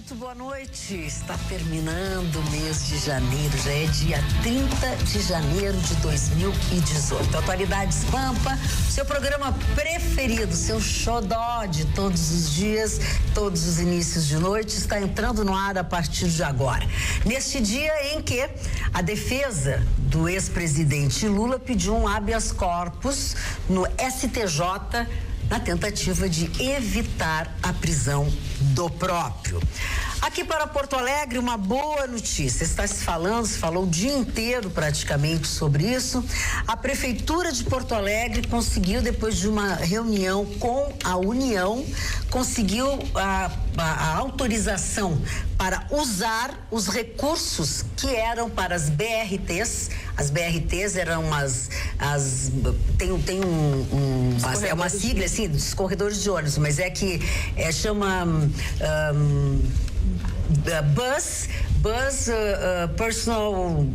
Muito boa noite. Está terminando o mês de janeiro, já é dia 30 de janeiro de 2018. Atualidades Pampa, seu programa preferido, seu xodó de todos os dias, todos os inícios de noite, está entrando no ar a partir de agora. Neste dia em que a defesa do ex-presidente Lula pediu um habeas corpus no STJ na tentativa de evitar a prisão do próprio. Aqui para Porto Alegre, uma boa notícia. Se falou o dia inteiro praticamente sobre isso. A Prefeitura de Porto Alegre conseguiu, depois de uma reunião com a União, conseguiu a autorização para usar os recursos que eram para as BRTs. As BRTs eram é uma sigla assim, dos corredores de ônibus, mas chama Personal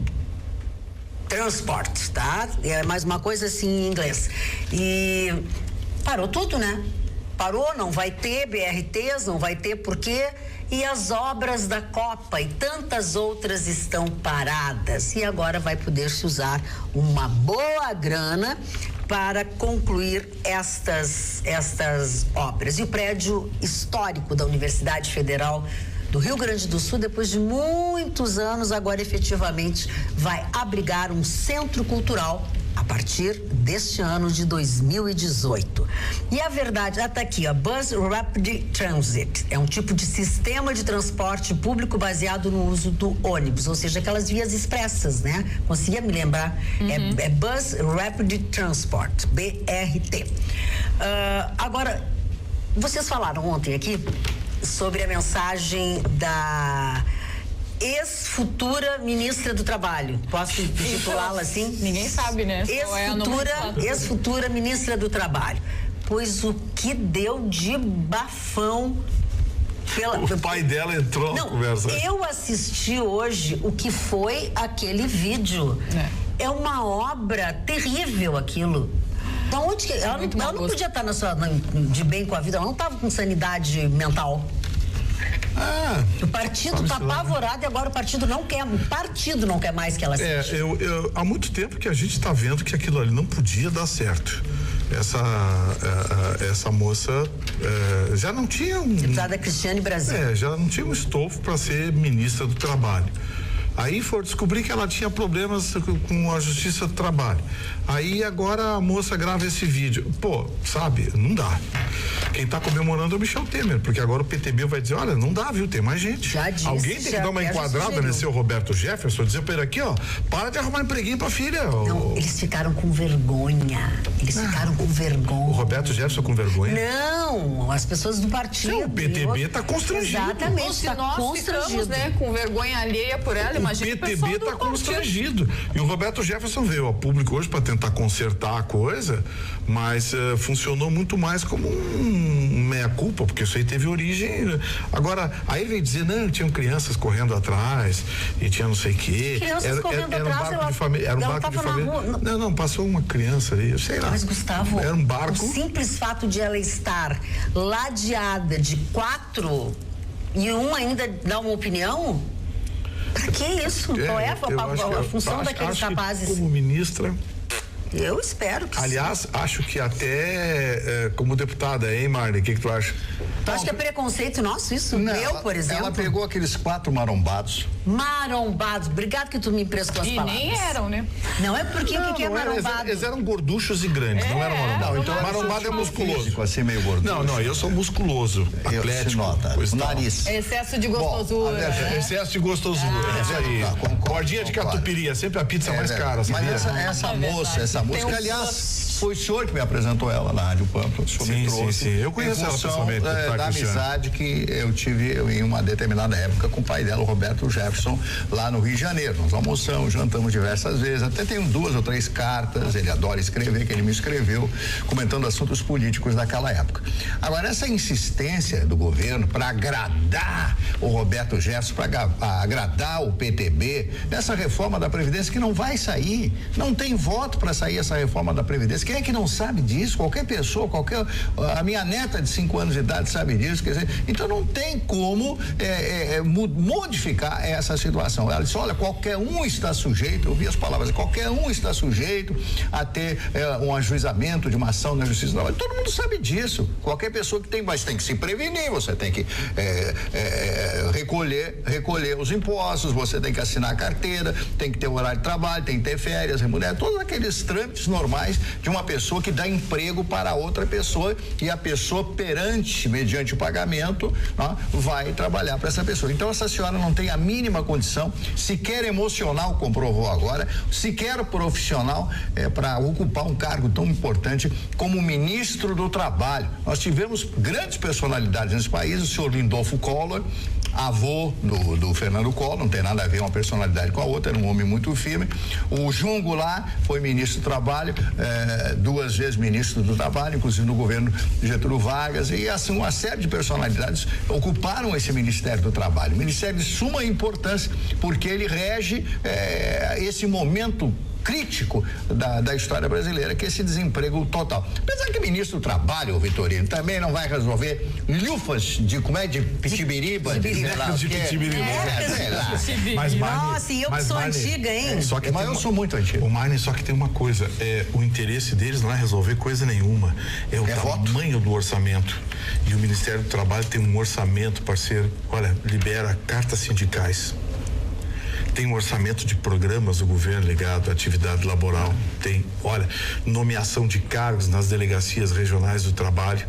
Transport, tá? É mais uma coisa assim em inglês. E parou tudo, né? Parou, não vai ter BRTs, não vai ter por quê? E as obras da Copa e tantas outras estão paradas. E agora vai poder se usar uma boa grana para concluir estas obras. E o prédio histórico da Universidade Federal do Rio Grande do Sul, depois de muitos anos, agora efetivamente vai abrigar um centro cultural a partir deste ano de 2018. E a verdade, está aqui, a Bus Rapid Transit, é um tipo de sistema de transporte público baseado no uso do ônibus, ou seja, aquelas vias expressas, né? Conseguia me lembrar? Uhum. É Bus Rapid Transport, BRT. Agora, vocês falaram ontem aqui sobre a mensagem da ex-futura ministra do Trabalho. Posso titulá-la assim? Ninguém sabe, né? Ex-futura ministra do Trabalho. Pois o que deu de bafão o pai dela entrou na conversa. Eu assisti hoje o que foi aquele vídeo. É uma obra terrível aquilo. Então, onde que ela não podia estar de bem com a vida, ela não estava com sanidade mental. O partido está apavorado e agora o partido não quer mais que ela assista. Há muito tempo que a gente está vendo que aquilo ali não podia dar certo. Essa moça já não tinha deputada Cristiane Brasil. Já não tinha um estofo para ser ministra do Trabalho. Aí foram descobrir que ela tinha problemas com a Justiça do Trabalho. Aí agora a moça grava esse vídeo. Pô, sabe, não dá. Quem tá comemorando é o Michel Temer, porque agora o PTB vai dizer, olha, não dá, viu, tem mais gente. Já disse, alguém tem que dar uma enquadrada nesse Roberto Jefferson, dizer pra ele aqui, ó, para de arrumar empreguinho pra filha. Não, eles ficaram com vergonha. O Roberto Jefferson com vergonha? Não, as pessoas do partido. O PTB tá constrangido. Exatamente, se nós ficamos, né, com vergonha alheia por ela, imagina o PTB tá constrangido. E o Roberto Jefferson veio ao público hoje para tentar consertar a coisa, mas funcionou muito mais como meia-culpa, porque isso aí teve origem. Agora, aí ele veio dizer, não, tinham crianças correndo atrás e tinha não sei o quê. Crianças correndo era atrás, um barco de família. Era um barco de família. Não, passou uma criança ali, sei lá. Mas, Gustavo, era um barco. O simples fato de ela estar ladeada de 4 e um ainda dá uma opinião? Pra que isso? Qual é a função daqueles rapazes? Como ministra. Eu espero que aliás, acho que até como deputada, hein, Marli? O que tu acha? Tu acha que é preconceito nosso isso? Não, por exemplo? Ela pegou aqueles 4 marombados. Marombados. Obrigado que tu me emprestou as palavras. E nem eram, né? Não é porque o que é marombado? Eles eram gorduchos e grandes, não eram marombados. Então marombado é musculoso. Físico, assim meio gorducho. Não, eu sou musculoso, atlético. Se nota. O nariz. Excesso de gostosura. Excesso de gostosura, é isso aí. Cordinha de catupiry, é sempre a pizza mais cara. Mas essa moça, que aliás foi o senhor que me apresentou ela na Rádio Pampa. O senhor me trouxe. Sim. Eu conheço ela pessoalmente. Da amizade que eu tive em uma determinada época com o pai dela, o Roberto Jefferson, lá no Rio de Janeiro. Nós almoçamos, jantamos diversas vezes, até tenho 2 ou 3 cartas, ele adora escrever, que ele me escreveu, comentando assuntos políticos daquela época. Agora, essa insistência do governo para agradar o Roberto Jefferson, para agradar o PTB, nessa reforma da Previdência que não vai sair, não tem voto para sair essa reforma da Previdência, famílias. Quem é que não sabe disso? Qualquer pessoa, a minha neta de 5 anos de idade sabe disso. Quer dizer, então não tem como modificar essa situação. Ela disse, olha, qualquer um está sujeito, eu vi as palavras, qualquer um está sujeito a ter um ajuizamento de uma ação na Justiça do Trabalho. Todo mundo sabe disso. Qualquer pessoa que tem, mas tem que se prevenir, você tem que recolher os impostos, você tem que assinar a carteira, tem que ter horário de trabalho, tem que ter férias, remuneração, todos aqueles trâmites normais de uma pessoa que dá emprego para outra pessoa e a pessoa mediante o pagamento, vai trabalhar para essa pessoa. Então essa senhora não tem a mínima condição, sequer emocional, comprovou agora, sequer profissional para ocupar um cargo tão importante como ministro do Trabalho. Nós tivemos grandes personalidades nesse país, o senhor Lindolfo Collor, avô do Fernando Collor, não tem nada a ver uma personalidade com a outra, era um homem muito firme. O João Goulart foi ministro do Trabalho, 2 vezes ministro do Trabalho, inclusive no governo Getúlio Vargas, e assim uma série de personalidades ocuparam esse Ministério do Trabalho. Ministério de suma importância, porque ele rege esse momento crítico da história brasileira, que é esse desemprego total. Apesar que o ministro do Trabalho, Vitorino, também não vai resolver lufas de pitibiriba, Mas nossa, e eu que sou antiga, hein? Mas eu sou muito antigo. O Marne, só que tem uma coisa, o interesse deles não é resolver coisa nenhuma, é o tamanho do orçamento. E o Ministério do Trabalho tem um orçamento, parceiro, olha, libera cartas sindicais. Tem um orçamento de programas do governo ligado à atividade laboral. Tem, olha, nomeação de cargos nas delegacias regionais do trabalho.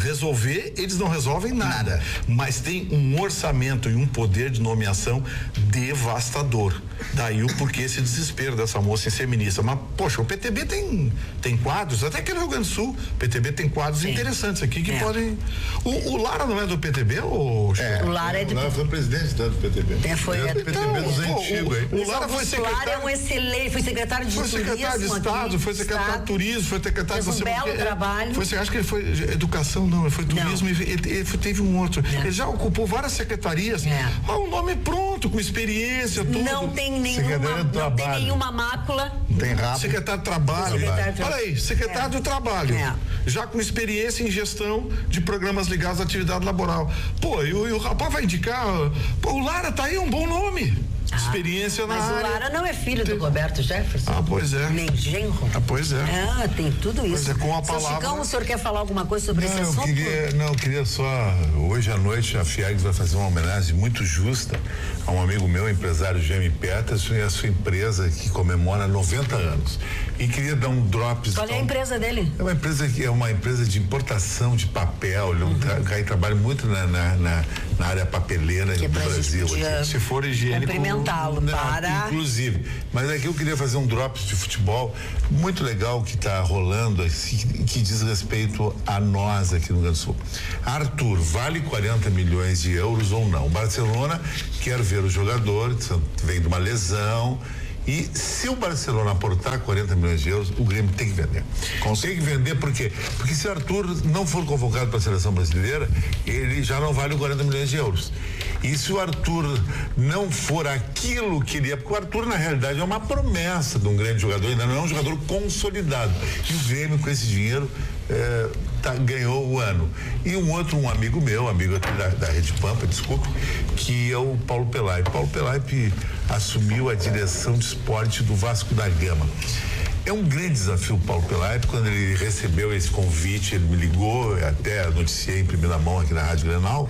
Resolver, eles não resolvem nada. Mas tem um orçamento e um poder de nomeação devastador. Daí o porquê esse desespero dessa moça em ser ministra. Mas, poxa, o PTB tem quadros, até aqui no Rio Grande do Sul, o PTB tem quadros interessantes aqui que podem. O Lara não é do PTB, ou o Lara é do. O Lara foi presidente do PTB. Foi do PTB dos antigos, hein? O Lara foi secretário. Lara é um excelente, foi secretário de Turismo. Foi secretário de Estado, foi secretário de Turismo, foi secretário de belo trabalho. Acho que ele foi educação, não, ele foi turismo, ele teve um outro. Ele já ocupou várias secretarias. O nome é pronto, com experiência, tudo. Não tem nenhuma mácula. Tem rápido. Secretário de Trabalho. Olha aí, secretário do Trabalho. Já com experiência em gestão de programas ligados à atividade laboral. Pô, e o rapaz vai indicar. Pô, o Lara tá aí, um bom nome. Experiência na área. Mas o Lara não é filho do Roberto Jefferson? Pois é. Nem genro? Pois é. Tem tudo isso. Pois é, com a palavra. Chicão, o senhor quer falar alguma coisa sobre esse assunto? Eu queria só, hoje à noite a FIAGS vai fazer uma homenagem muito justa a um amigo meu, empresário Jamie Peterson, e a sua empresa que comemora 90 anos. E queria dar um drops. Qual é a empresa dele? É uma empresa de importação de papel. Ele trabalha muito na área papeleira do Brasil. Se for higiênico. Cumprimentá-lo para. Inclusive. Mas aqui eu queria fazer um drops de futebol muito legal que está rolando, que diz respeito a nós aqui no Rio Grande do Sul. Arthur, vale 40 milhões de euros ou não? O Barcelona quer ver o jogador, vem de uma lesão. E se o Barcelona aportar 40 milhões de euros, o Grêmio tem que vender. Tem que vender por quê? Porque se Arthur não for convocado para a seleção brasileira, ele já não vale 40 milhões de euros. E se o Arthur não for aquilo que ele é, porque o Arthur na realidade é uma promessa de um grande jogador, ainda não é um jogador consolidado. E o Grêmio com esse dinheiro ganhou o ano. E um amigo meu, amigo aqui da Rede Pampa, desculpe, que é o Paulo Pelaipe. Paulo Pelaipe assumiu a direção de esporte do Vasco da Gama. É um grande desafio o Paulo Pelaipe. Quando ele recebeu esse convite, ele me ligou, até noticiei em primeira mão aqui na Rádio Grenal.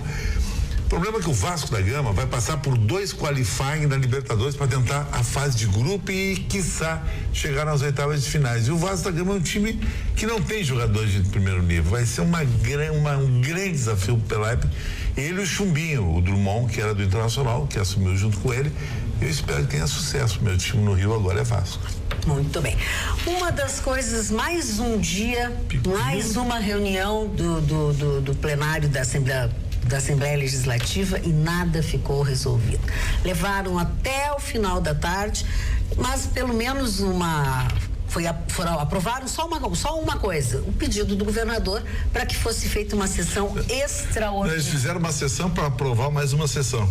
O problema é que o Vasco da Gama vai passar por 2 qualifying da Libertadores para tentar a fase de grupo e, quiçá, chegar nas oitavas de finais. E o Vasco da Gama é um time que não tem jogadores de primeiro nível. Vai ser um grande desafio para o Pelaipe. Ele e o Chumbinho, o Drummond, que era do Internacional, que assumiu junto com ele. Eu espero que tenha sucesso. Meu time no Rio agora é Vasco. Muito bem. Uma das coisas, mais um dia, mais uma reunião do plenário da Assembleia Legislativa e nada ficou resolvido. Levaram até o final da tarde, mas pelo menos uma aprovaram só uma coisa, o pedido do governador para que fosse feita uma sessão extraordinária. Eles fizeram uma sessão para aprovar mais uma sessão.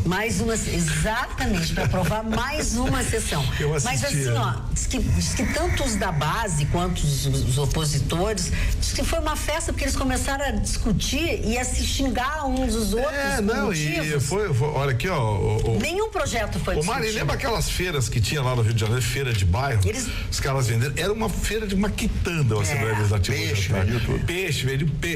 Exatamente, para aprovar mais uma sessão. Eu assisti, mas assim, ó, diz que tanto os da base quanto os opositores, diz que foi uma festa porque eles começaram a discutir e a se xingar uns dos outros. E foi, olha aqui, ó. Nenhum projeto foi discutido. Mari, lembra aquelas feiras que tinha lá no Rio de Janeiro, feira de bairro? Os caras venderam, era uma feira de uma quitanda, a Assembleia Legislativa. Peixe,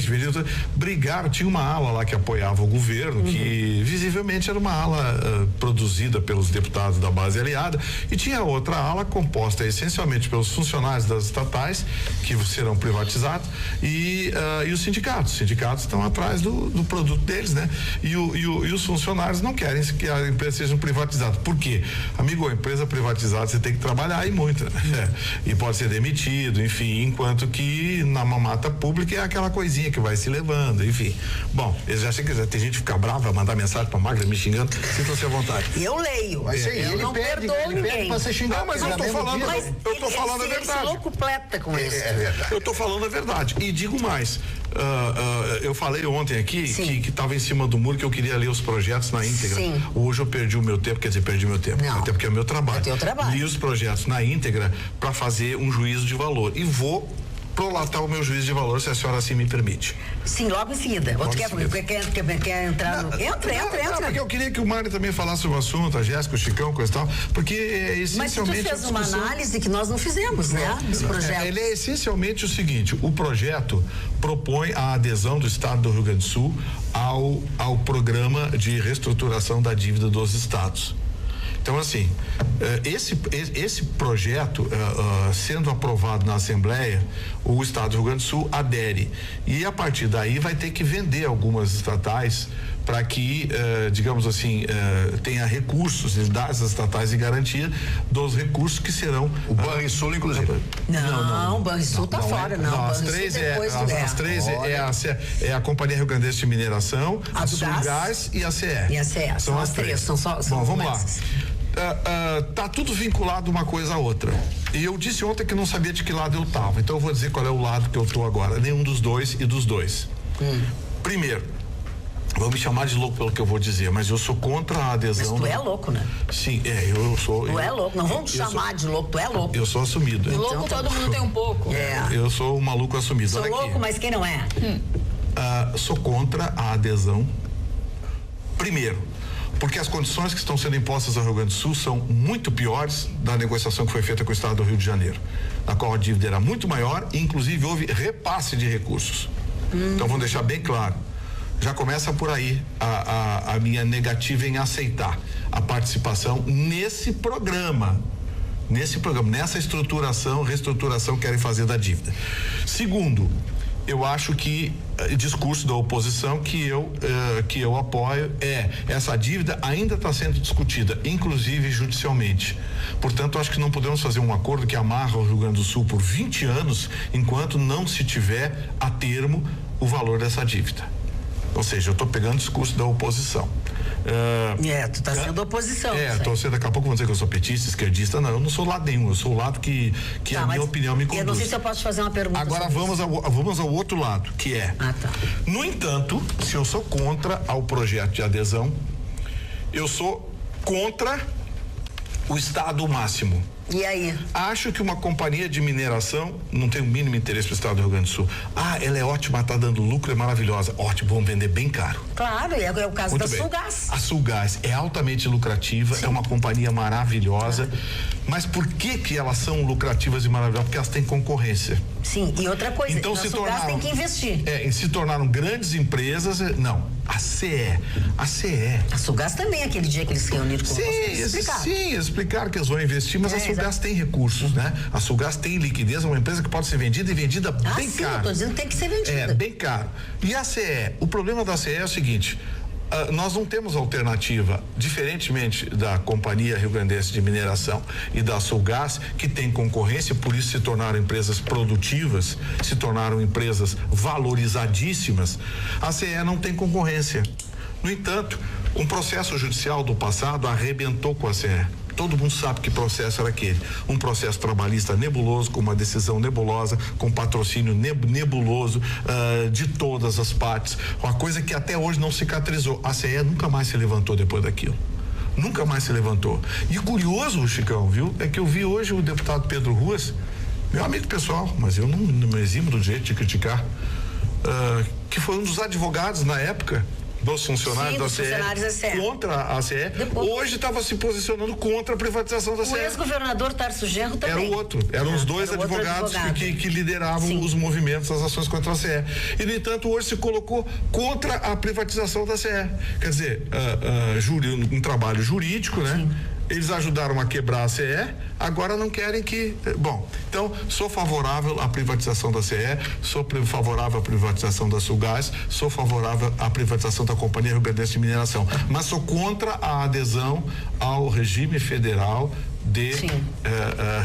vendiu tudo. Brigaram, tinha uma ala lá que apoiava o governo, que visivelmente era uma ala produzida pelos deputados da base aliada, e tinha outra ala composta essencialmente pelos funcionários das estatais, que serão privatizados, e os sindicatos. Os sindicatos estão atrás do produto deles, né? E os funcionários não querem que a empresa seja privatizada. Por quê? Amigo, a empresa privatizada você tem que trabalhar aí muito, né? E pode ser demitido, enfim, enquanto que na mamata pública é aquela coisinha que vai se levando, enfim. Bom, eles já acham que tem gente que fica brava, mandar mensagem pra Magda me xingando, sintam-se à vontade. Eu leio. Eu não perdoo ninguém. Pra ser xingado. Não, mas eu tô falando a verdade. Ele completa com isso. É verdade. Eu tô falando a verdade. E digo mais, eu falei ontem aqui que estava em cima do muro que eu queria ler os projetos na íntegra. Sim. Hoje eu perdi o meu tempo, Não. Até porque é o meu trabalho. É teu trabalho. Li os projetos na íntegra para fazer um juízo de valor. E vou prolatar o meu juízo de valor, se a senhora assim me permite. Sim, logo em seguida. Outro quer entrar no... Entra. Porque eu queria que o Mário também falasse sobre o assunto, a Jéssica, o Chicão, coisa e tal, porque é essencialmente... Mas tu fez uma análise que nós não fizemos, né? Dos projetos. Ele é essencialmente o seguinte, o projeto propõe a adesão do Estado do Rio Grande do Sul ao programa de reestruturação da dívida dos estados. Então, assim, esse projeto, sendo aprovado na Assembleia, o Estado do Rio Grande do Sul adere. E, a partir daí, vai ter que vender algumas estatais para que, digamos assim, tenha recursos, dar essas estatais em garantia dos recursos que serão... O Banrisul, inclusive. Não, o Banrisul está fora, não. As três é a Companhia Rio Grandense de Mineração, a Sulgás e a CE. E a CE. São as três. São Bom, vamos lá. Tá tudo vinculado uma coisa a outra. E eu disse ontem que não sabia de que lado eu tava. Então eu vou dizer qual é o lado que eu tô agora. Nenhum dos dois e dos dois. Primeiro, vão me chamar de louco pelo que eu vou dizer, mas eu sou contra a adesão. Mas tu é louco, né? Sim, eu sou. Tu é louco, não vamos te chamar de louco, tu é louco. Eu sou assumido. De louco todo mundo tem um pouco. Eu sou um maluco assumido. Sou Olha louco, aqui. mas quem não é? Sou contra a adesão. Primeiro, porque as condições que estão sendo impostas ao Rio Grande do Sul são muito piores da negociação que foi feita com o Estado do Rio de Janeiro, na qual a dívida era muito maior e, inclusive, houve repasse de recursos. Então, vamos deixar bem claro. Já começa por aí a minha negativa em aceitar a participação nesse programa, nessa reestruturação que querem fazer da dívida. Segundo, eu acho que discurso da oposição que eu apoio essa dívida ainda está sendo discutida, inclusive judicialmente. Portanto, acho que não podemos fazer um acordo que amarra o Rio Grande do Sul por 20 anos enquanto não se tiver a termo o valor dessa dívida. Ou seja, eu estou pegando o discurso da oposição. Tu está sendo oposição. Daqui a pouco vão dizer que eu sou petista, esquerdista. Não, eu não sou lado nenhum. Eu sou o lado que a minha opinião me conduz. Eu não sei se eu posso te fazer uma pergunta. Agora vamos ao outro lado, que é. No entanto, se eu sou contra ao projeto de adesão, eu sou contra o estado máximo. E aí? Acho que uma companhia de mineração não tem o mínimo interesse para o Estado do Rio Grande do Sul. Ela é ótima, está dando lucro, é maravilhosa. Ótimo, vamos vender bem caro. Claro, é o caso da Sulgás. A Sulgás é altamente lucrativa, é uma companhia maravilhosa. Mas por que elas são lucrativas e maravilhosas? Porque elas têm concorrência. Sim, e outra coisa, então, a Sulgás tem que investir. Se tornaram grandes empresas, não. A CE. A Sulgás também, aquele dia que eles se reuniram com Sim, explicaram que eles vão investir, mas a Sulgás tem recursos, né? A Sulgás tem liquidez, é uma empresa que pode ser vendida e vendida bem caro. Eu tô dizendo que tem que ser vendida. Bem caro. E a CE? O problema da CE é o seguinte: nós não temos alternativa, diferentemente da Companhia Rio Grandense de Mineração e da Sulgás, que tem concorrência, por isso se tornaram empresas produtivas, se tornaram empresas valorizadíssimas. A CE não tem concorrência. No entanto, um processo judicial do passado arrebentou com a CE. Todo mundo sabe que processo era aquele. Um processo trabalhista nebuloso, com uma decisão nebulosa, com patrocínio nebuloso de todas as partes. Uma coisa que até hoje não cicatrizou. A CE nunca mais se levantou depois daquilo. Nunca mais se levantou. E curioso, Chicão, viu? É que eu vi hoje o deputado Pedro Ruas, meu amigo pessoal, mas eu não me eximo do direito de criticar, que foi um dos advogados na época dos funcionários da CE contra a CE. Hoje estava se posicionando contra a privatização da CE. O ex-governador Tarso Genro também. Era o outro. Eram os dois advogados que lideravam os movimentos, as ações contra a CE. E, no entanto, hoje se colocou contra a privatização da CE. Quer dizer, um trabalho jurídico, né? Sim. Eles ajudaram a quebrar a CE, agora não querem que... Bom, então, sou favorável à privatização da CE, sou favorável à privatização da Sulgás, sou favorável à privatização da Companhia Rio Grandense de Mineração, mas sou contra a adesão ao regime federal de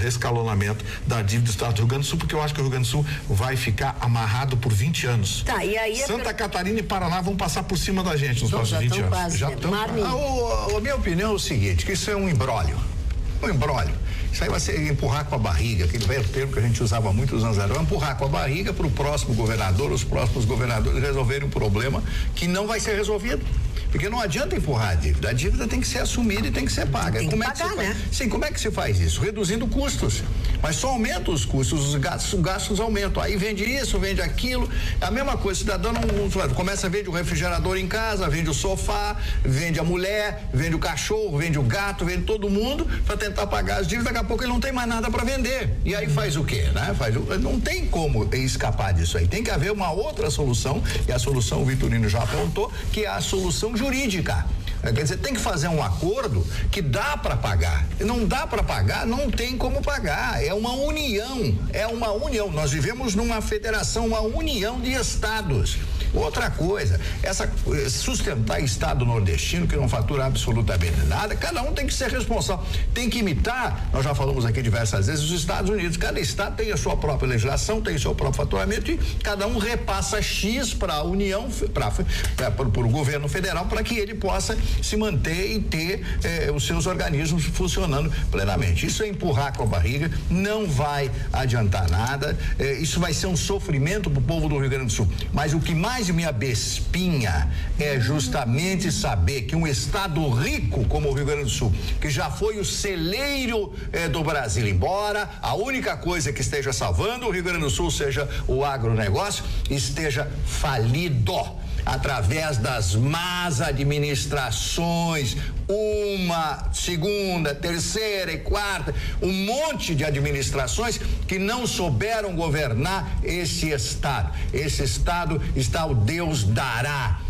rescalonamento da dívida do Estado do Rio Grande do Sul, porque eu acho que o Rio Grande do Sul vai ficar amarrado por 20 anos. Tá, e aí Santa Catarina e Paraná vão passar por cima da gente nos próximos 20 anos. Quase, já estão. A minha opinião é o seguinte, que isso é um imbróglio. Um imbróglio. Isso aí vai ser empurrar com a barriga, aquele velho termo que a gente usava muitos anos atrás, empurrar com a barriga para o próximo governador, os próximos governadores resolverem um problema que não vai ser resolvido. Porque não adianta empurrar a dívida tem que ser assumida e tem que ser paga. Tem que pagar, né? Sim, como é que se faz isso? Reduzindo custos. Mas só aumenta os custos, os gastos aumentam. Aí vende isso, vende aquilo. A mesma coisa, o cidadão começa a vender o refrigerador em casa, vende o sofá, vende a mulher, vende o cachorro, vende o gato, vende todo mundo para tentar pagar as dívidas. Daqui a pouco ele não tem mais nada para vender. E aí faz o quê, né? Não tem como escapar disso aí. Tem que haver uma outra solução, e a solução o Vitorino já apontou, que é a solução jurídica. Quer dizer, tem que fazer um acordo que dá para pagar. Não dá para pagar, não tem como pagar. É uma união. Nós vivemos numa federação, uma união de estados. Outra coisa, sustentar estado nordestino que não fatura absolutamente nada, cada um tem que ser responsável, tem que imitar, nós já falamos aqui diversas vezes, os Estados Unidos, cada estado tem a sua própria legislação, tem o seu próprio faturamento e cada um repassa X para a União, para o governo federal, para que ele possa se manter e ter os seus organismos funcionando plenamente. Isso é empurrar com a barriga, não vai adiantar nada, isso vai ser um sofrimento para o povo do Rio Grande do Sul, mas o que mais me abespinha é justamente saber que um estado rico como o Rio Grande do Sul, que já foi o celeiro do Brasil, embora a única coisa que esteja salvando o Rio Grande do Sul seja o agronegócio, esteja falido através das más administrações, uma, segunda, terceira e quarta, um monte de administrações que não souberam governar esse estado. Esse estado está o Deus dará.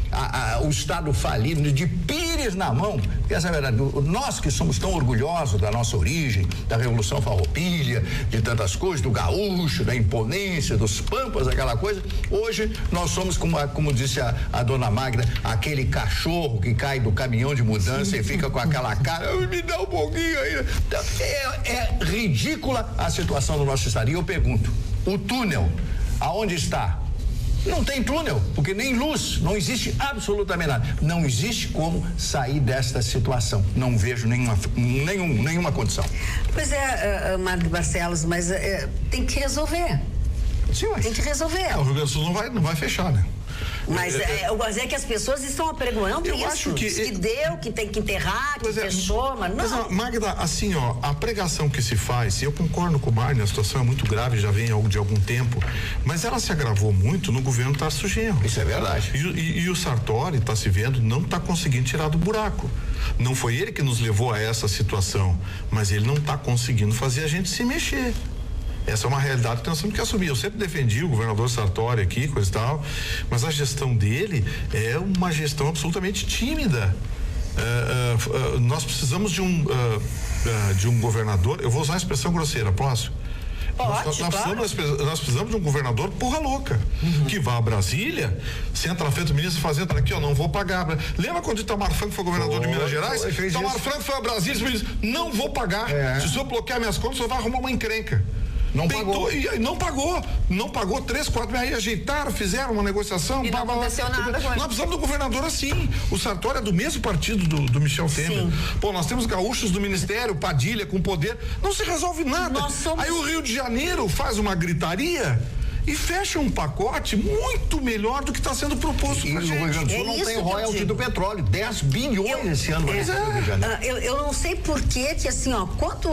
O estado falido, de pires na mão, porque essa é a verdade, nós que somos tão orgulhosos da nossa origem, da Revolução Farroupilha, de tantas coisas, do gaúcho, da imponência, dos pampas, aquela coisa, hoje nós somos, como disse a dona Magda, aquele cachorro que cai do caminhão de mudança e fica com aquela cara, me dá um pouquinho aí. É ridícula a situação do nosso estado. E eu pergunto, o túnel, aonde está? Não tem túnel, porque nem luz, não existe absolutamente nada. Não existe como sair desta situação. Não vejo nenhuma condição. Pois é, Magno Barcelos, mas tem que resolver. Sim, tem que resolver. O Rio Grande do Sul não vai fechar, né? Mas eu gosto que as pessoas estão apregoando isso. Acho que deu, que tem que enterrar, que fechou, mas não. Mas, Magda, assim, a pregação que se faz, eu concordo com o Marne, a situação é muito grave, já vem de algum tempo, mas ela se agravou muito no governo Tarso Genro. Isso é verdade. E o Sartori, está se vendo, não está conseguindo tirar do buraco. Não foi ele que nos levou a essa situação, mas ele não está conseguindo fazer a gente se mexer. Essa é uma realidade que nós temos que assumir. Eu sempre defendi o governador Sartori aqui, coisa e tal, mas a gestão dele é uma gestão absolutamente tímida. Nós precisamos de um governador, eu vou usar a expressão grosseira, posso? Nós precisamos de um governador porra louca, que vá a Brasília, senta na frente do ministro fazendo aqui, não vou pagar. Lembra quando o Itamar Franco foi governador de Minas Gerais? Itamar Franco foi a Brasília e disse, não vou pagar. Se o senhor bloquear minhas contas, o senhor vai arrumar uma encrenca. Não pagou. E não pagou 3, 4 meses, aí ajeitaram, fizeram uma negociação. E não aconteceu nada com ele. Nós precisamos do governador assim. O Sartori é do mesmo partido do Michel Temer. Sim. Pô, nós temos gaúchos do Ministério, Padilha com poder, não se resolve nada. Aí o Rio de Janeiro faz uma gritaria e fecha um pacote muito melhor do que está sendo proposto E pra o Rio gente. Grande do Sul não tem royalty do petróleo, 10 bilhões esse ano vai receber o Rio de Janeiro. Eu não sei por que assim, ó, quando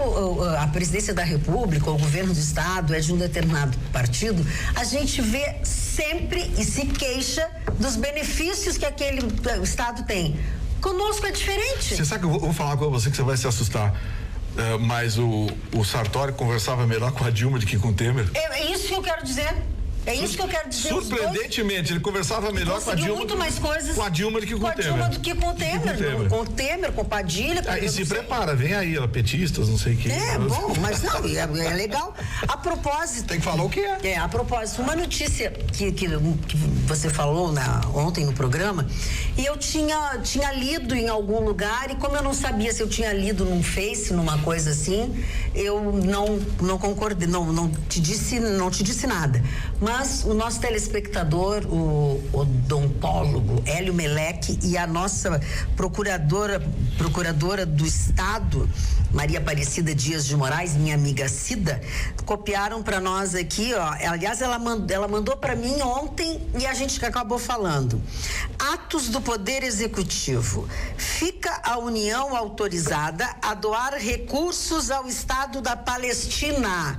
a presidência da República, o governo do estado é de um determinado partido, a gente vê sempre e se queixa dos benefícios que aquele estado tem. Conosco é diferente. Você sabe que eu vou falar com você que você vai se assustar. Mas o Sartori conversava melhor com a Dilma do que com o Temer. É isso que eu quero dizer. É isso que eu quero dizer. Surpreendentemente, ele conversava melhor com a Dilma. Muito mais coisas com a Dilma do que com o Temer. Com a Dilma do que com o Temer. Com o Temer, com o Padilha. E se prepara, vem aí, petistas, não sei o que. Bom, mas não, é legal. A propósito. Tem que falar o que é. A propósito, uma notícia que você falou ontem no programa, e eu tinha lido em algum lugar, e como eu não sabia se eu tinha lido num Face, numa coisa assim, eu não concordei, não te disse nada. Mas o nosso telespectador, o odontólogo Hélio Meleque e a nossa procuradora do Estado, Maria Aparecida Dias de Moraes, minha amiga Cida, copiaram para nós aqui, ó. Aliás, ela mandou para mim ontem e a gente acabou falando. Atos do Poder Executivo. Fica a União autorizada a doar recursos ao Estado da Palestina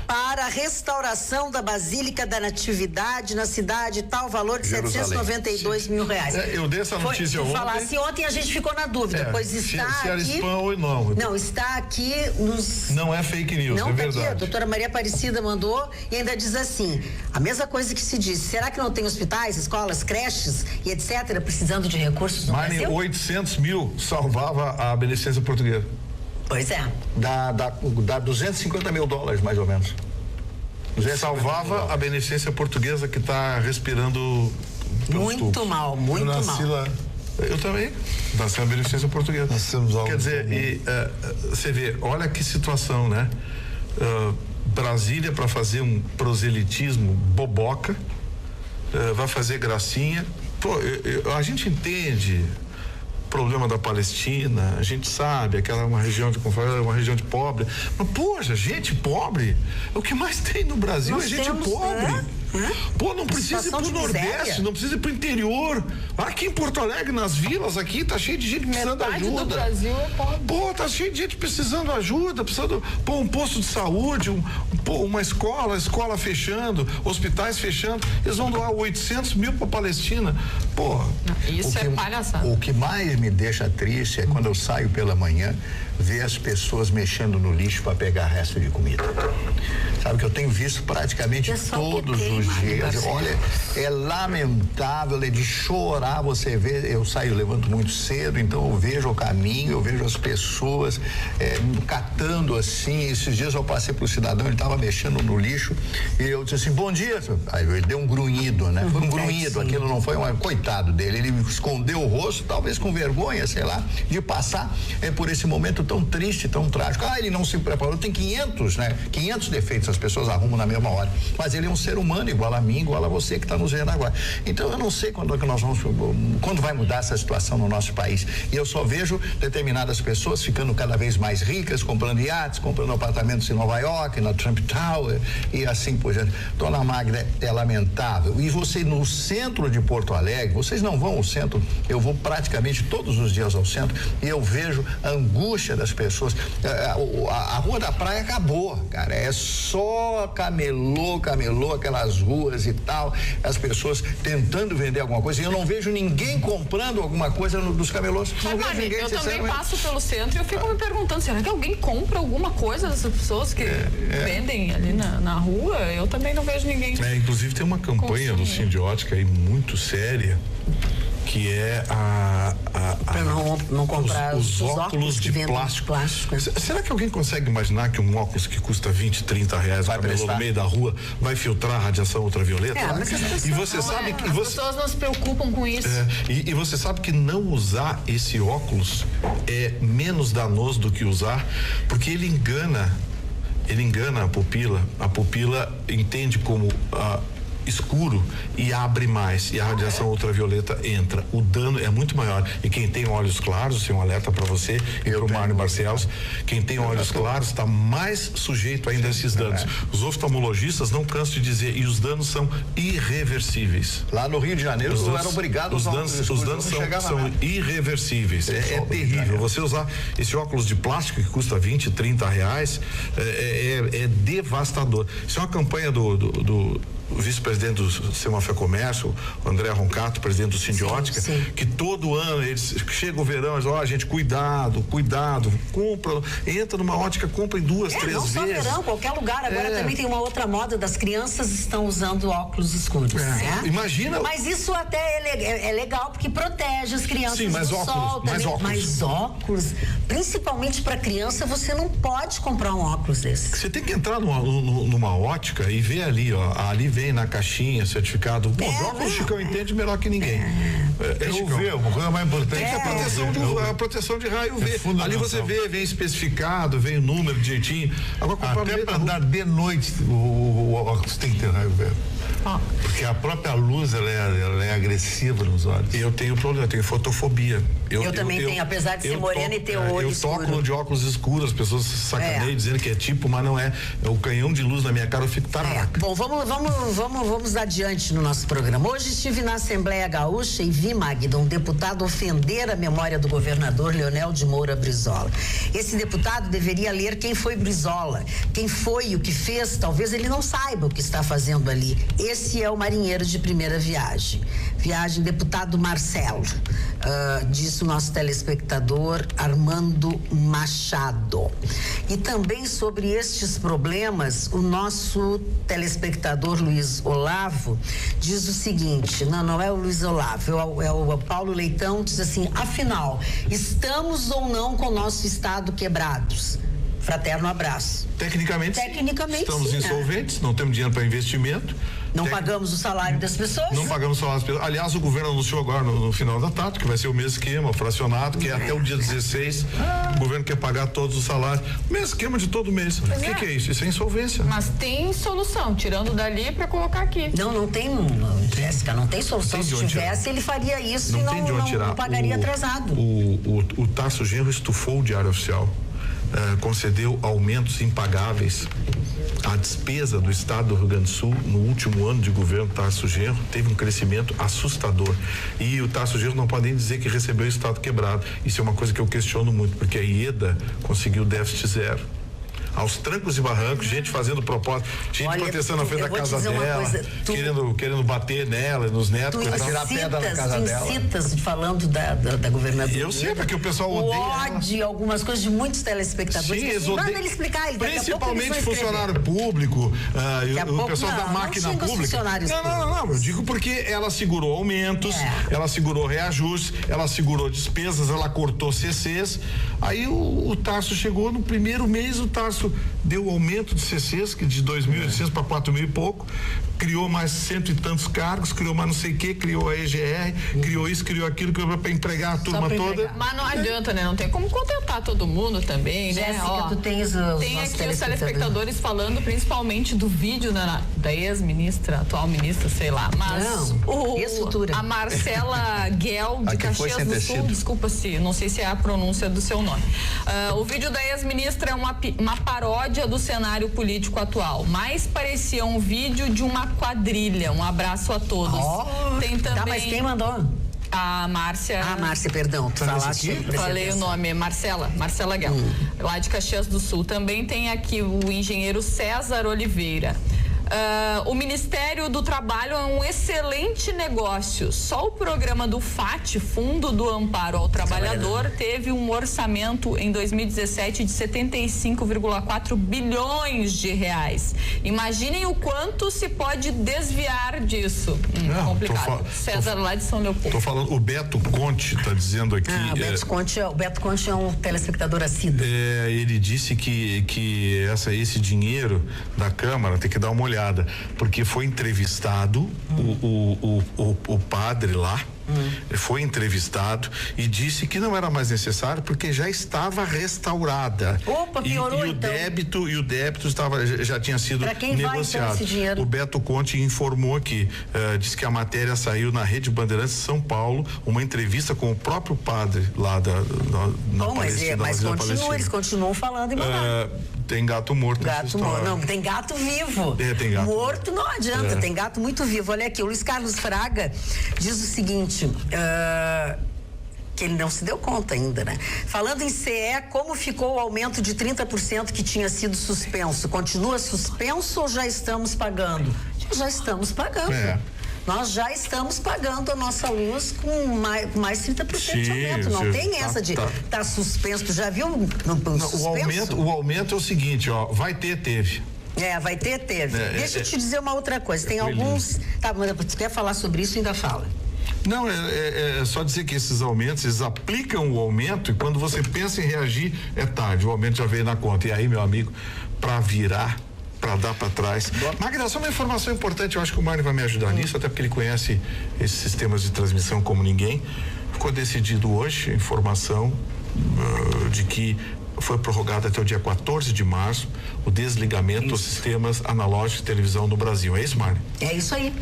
para a restauração da Basílica da Natividade na cidade, tal valor de R$792 mil. Eu dei essa notícia ontem. Falar assim, ontem a gente ficou na dúvida, pois está se era aqui... spam ou não. Não, está aqui nos... Não é fake news, não, é verdade. Aqui, a doutora Maria Aparecida mandou e ainda diz assim, a mesma coisa que se diz, será que não tem hospitais, escolas, creches e etc, precisando de recursos no Brasil? 800 mil salvava a beneficência portuguesa. Pois é. Dá 250 mil dólares, mais ou menos. Salvava a beneficência portuguesa que está respirando muito mal, muito mal. Eu também. Nasci na beneficência portuguesa. Quer dizer, você vê, olha que situação, né? Brasília para fazer um proselitismo boboca, vai fazer gracinha. Pô, a gente entende o problema da Palestina, a gente sabe, aquela é uma região de conflito, uma região de pobre, mas poxa, gente pobre, o que mais tem no Brasil é gente pobre. Pô, não precisa ir pro Nordeste, não precisa ir pro interior. Aqui em Porto Alegre, nas vilas, aqui tá cheio de gente precisando de ajuda. Metade do Brasil é pobre. Pô, tá cheio de gente precisando de ajuda, precisando pôr um posto de saúde, uma escola fechando, hospitais fechando. Eles vão doar 800 mil pra Palestina. Pô. Isso é palhaçada. O que mais me deixa triste é quando eu saio pela manhã, ver as pessoas mexendo no lixo para pegar resto de comida. Sabe que eu tenho visto praticamente todos os dias. Olha, é lamentável, é de chorar você ver. Eu levanto muito cedo, então eu vejo o caminho, eu vejo as pessoas catando assim. Esses dias eu passei pro cidadão, ele estava mexendo no lixo e eu disse assim, bom dia. Aí ele deu um grunhido, né? Foi um grunhido, aquilo não foi coitado dele, ele escondeu o rosto, talvez com vergonha, sei lá, de passar por esse momento tão triste, tão trágico. Ele não se preparou, tem 500, né? 500 defeitos, as pessoas arrumam na mesma hora, mas ele é um ser humano igual a mim, igual a você que está nos vendo agora. Então eu não sei quando vai mudar essa situação no nosso país, e eu só vejo determinadas pessoas ficando cada vez mais ricas, comprando iates, comprando apartamentos em Nova York, na Trump Tower e assim por diante. Dona Magda, é lamentável. E você no centro de Porto Alegre, vocês não vão ao centro, eu vou praticamente todos os dias ao centro e eu vejo a angústia das pessoas. A Rua da Praia acabou, cara, é só camelô, aquelas ruas e tal, as pessoas tentando vender alguma coisa, e eu não vejo ninguém comprando alguma coisa dos camelôs. Eu também passo pelo centro e eu fico me perguntando, será que alguém compra alguma coisa dessas pessoas que vendem ali na rua? Eu também não vejo ninguém. Inclusive tem uma campanha do Sindiótica aí muito séria, que é para não comprar os óculos de plástico. Será que alguém consegue imaginar que um óculos que custa 20, 30 reais no meio da rua vai filtrar a radiação ultravioleta? E você sabe que as pessoas não se preocupam com isso. E você sabe que não usar esse óculos é menos danoso do que usar, porque ele engana ele engana a pupila entende como escuro e abre mais, e a radiação ultravioleta entra. O dano é muito maior. E quem tem olhos claros, isso é um alerta para você e para o Mário Barcelos, quem tem olhos claros está mais sujeito ainda a esses danos. Os oftalmologistas não cansam de dizer, e os danos são irreversíveis. Lá no Rio de Janeiro, eu era obrigado a usar os danos são irreversíveis. É terrível. Você usar esse óculos de plástico que custa 20, 30 reais é devastador. Isso é uma campanha do vice-presidente do Semafé Comércio, o André Roncato, presidente do Sindiótica, que todo ano eles chega o verão, eles dizem, gente, cuidado, compra, entra numa ótica, compra em 2, 3 vezes. Não só verão, qualquer lugar. Agora também tem uma outra moda das crianças estão usando óculos escuros. Né? Imagina. Mas isso até é legal porque protege as crianças do sol também. Mas óculos, principalmente para criança, você não pode comprar um óculos desse. Você tem que entrar numa ótica e ver ali, ali vem na caixinha certificado. Bom, óculos o Chicão entende melhor que ninguém. Uma coisa mais importante é a proteção de raio UV. Ali você vê, vem especificado, vem o número direitinho. Agora, até para andar de noite, o óculos tem que ter raio UV. Porque a própria luz ela é agressiva nos olhos. Eu tenho problema, eu tenho fotofobia. Eu também tenho, apesar de ser morena e ter o olho escuro. Eu toco de óculos escuros, as pessoas sacaneiam dizendo que é tipo, mas não é. É o canhão de luz na minha cara, eu fico taraca. Bom, vamos adiante no nosso programa. Hoje estive na Assembleia Gaúcha e vi, Magda, um deputado ofender a memória do governador Leonel de Moura Brizola. Esse deputado deveria ler quem foi Brizola, quem foi e o que fez. Talvez ele não saiba o que está fazendo ali. Esse é o marinheiro de primeira viagem. Deputado Marcelo, disse o nosso telespectador Armando Machado. E também sobre estes problemas, o nosso telespectador Luiz Olavo diz o seguinte, não é o Luiz Olavo, é o Paulo Leitão, diz assim, afinal, estamos ou não com o nosso estado quebrados? Fraterno abraço. Tecnicamente estamos insolventes, não temos dinheiro para investimento. Não pagamos o salário das pessoas? Não pagamos o salário das pessoas. Aliás, o governo anunciou agora no final da tarde que vai ser o mesmo esquema, fracionado, que é até o dia 16. O governo quer pagar todos os salários. O mesmo esquema de todo mês. O que é isso? Isso é insolvência. Mas tem solução, tirando dali para colocar aqui. Não tem, Jéssica, não tem solução. Se tivesse, ele faria isso e não pagaria atrasado. O Tarso Genro estufou o Diário Oficial. Concedeu aumentos impagáveis. A despesa do estado do Rio Grande do Sul no último ano de governo Tarso Genro teve um crescimento assustador, e o Tarso Genro não pode nem dizer que recebeu o estado quebrado. Isso é uma coisa que eu questiono muito, porque a IEDA conseguiu déficit zero. Aos trancos e barrancos, gente fazendo propósito, gente protestando na frente da casa dela, querendo bater nela, nos netos, tirar pedra na casa dela. Citas falando da governadora. Eu sei, porque o pessoal odeia. Ódio, algumas coisas de muitos telespectadores. Sim, assim, manda ele explicar. Principalmente funcionário público, o pessoal da máquina pública. Não, eu digo porque ela segurou aumentos, ela segurou reajustes, ela segurou despesas, ela cortou CCs. Aí o Tarso chegou no primeiro mês, o Tarso deu o aumento de CCs, que de 2.800 para 4.000 e pouco, criou mais 100 e tantos cargos, criou mais não sei o que, criou a EGR, criou isso, criou aquilo, para empregar a turma toda. Mas não adianta, né? Não tem como contentar todo mundo também, né? Jéssica, tu tens tem aqui os telespectadores falando principalmente do vídeo da ex-ministra, atual ministra, sei lá, mas a Marcela Guel de Caxias do Sul, desculpa não sei se é a pronúncia do seu nome. O vídeo da ex-ministra é uma paródia do cenário político atual, mas parecia um vídeo de uma quadrilha. Um abraço a todos. Tem também. Mas quem mandou? A Márcia. Márcia, perdão. Tu falaste? Falei o nome, Marcela Guel, lá de Caxias do Sul. Também tem aqui o engenheiro César Oliveira. O Ministério do Trabalho é um excelente negócio. Só o programa do FAT, Fundo do Amparo ao Trabalhador, teve um orçamento em 2017 de 75,4 bilhões de reais. Imaginem o quanto se pode desviar disso. Complicado. César lá de São Leopoldo. Tô falando, o Beto Conte está dizendo aqui. O Beto Conte é um telespectador assíduo. Ele disse que esse dinheiro da Câmara tem que dar uma olhada. olhada, porque foi entrevistado o padre lá. Foi entrevistado e disse que não era mais necessário porque já estava restaurada. Opa, piorou então. O débito já tinha sido negociado. Vai, então, o Beto Conte informou aqui, disse que a matéria saiu na Rede Bandeirantes de São Paulo, uma entrevista com o próprio padre lá na Palestina. Mas eles continuam falando em mandar. Tem gato morto. Gato morto. Não, tem gato vivo. Tem gato morto não adianta, tem gato muito vivo. Olha aqui, o Luiz Carlos Fraga diz o seguinte, que ele não se deu conta ainda, né? Falando em CE, como ficou o aumento de 30% que tinha sido suspenso? Continua suspenso ou já estamos pagando? Já estamos pagando. Nós já estamos pagando a nossa luz com mais 30% de aumento. Não tem essa de tá suspenso. Tu já viu o aumento é o seguinte, ó, vai ter, teve. Vai ter, teve. Deixa eu te dizer uma outra coisa. Tem alguns. Tá, mas tu quer falar sobre isso, ainda fala. Não, é só dizer que esses aumentos, eles aplicam o aumento e quando você pensa em reagir, é tarde. O aumento já veio na conta. E aí, meu amigo, para virar, para dar para trás. Magda, só uma informação importante, eu acho que o Mário vai me ajudar nisso, até porque ele conhece esses sistemas de transmissão como ninguém. Ficou decidido hoje a informação de que foi prorrogado até o dia 14 de março o desligamento dos sistemas analógicos de televisão no Brasil. É isso, Mário? É isso aí,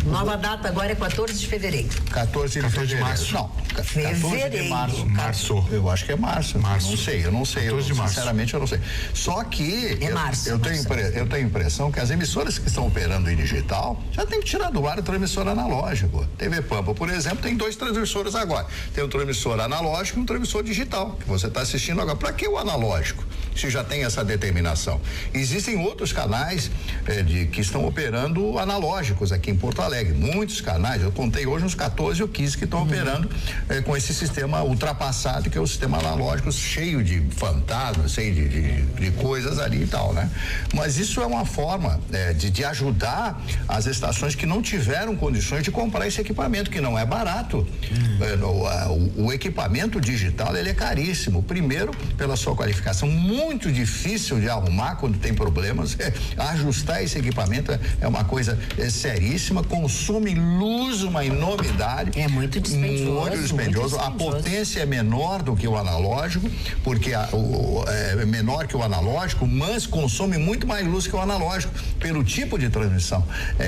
nova data agora é 14 de fevereiro. 14 de março. Não, 14 de março. Eu acho que é março. Eu não sei. Sinceramente, eu não sei. Só que é março. Eu tenho a impressão que as emissoras que estão operando em digital já tem que tirar do ar o transmissor analógico. TV Pampa, por exemplo, tem 2 transmissores agora. Tem um transmissor analógico e um transmissor digital, que você está assistindo agora. Para que o analógico? Se já tem essa determinação. Existem outros canais que estão operando analógicos aqui em Porto Alegre. Muitos canais, eu contei hoje uns 14 ou 15 que estão operando com esse sistema ultrapassado, que é o sistema analógico, cheio de fantasmas, cheio de coisas ali e tal, né? Mas isso é uma forma de ajudar as estações que não tiveram condições de comprar esse equipamento, que não é barato. O equipamento digital, ele é caríssimo. Primeiro, pela sua qualificação, muito difícil de arrumar quando tem problemas. Ajustar esse equipamento é uma coisa seríssima, consome luz, uma enormidade. É muito dispendioso. A potência é menor do que o analógico, porque é menor que o analógico, mas consome muito mais luz que o analógico, pelo tipo de transmissão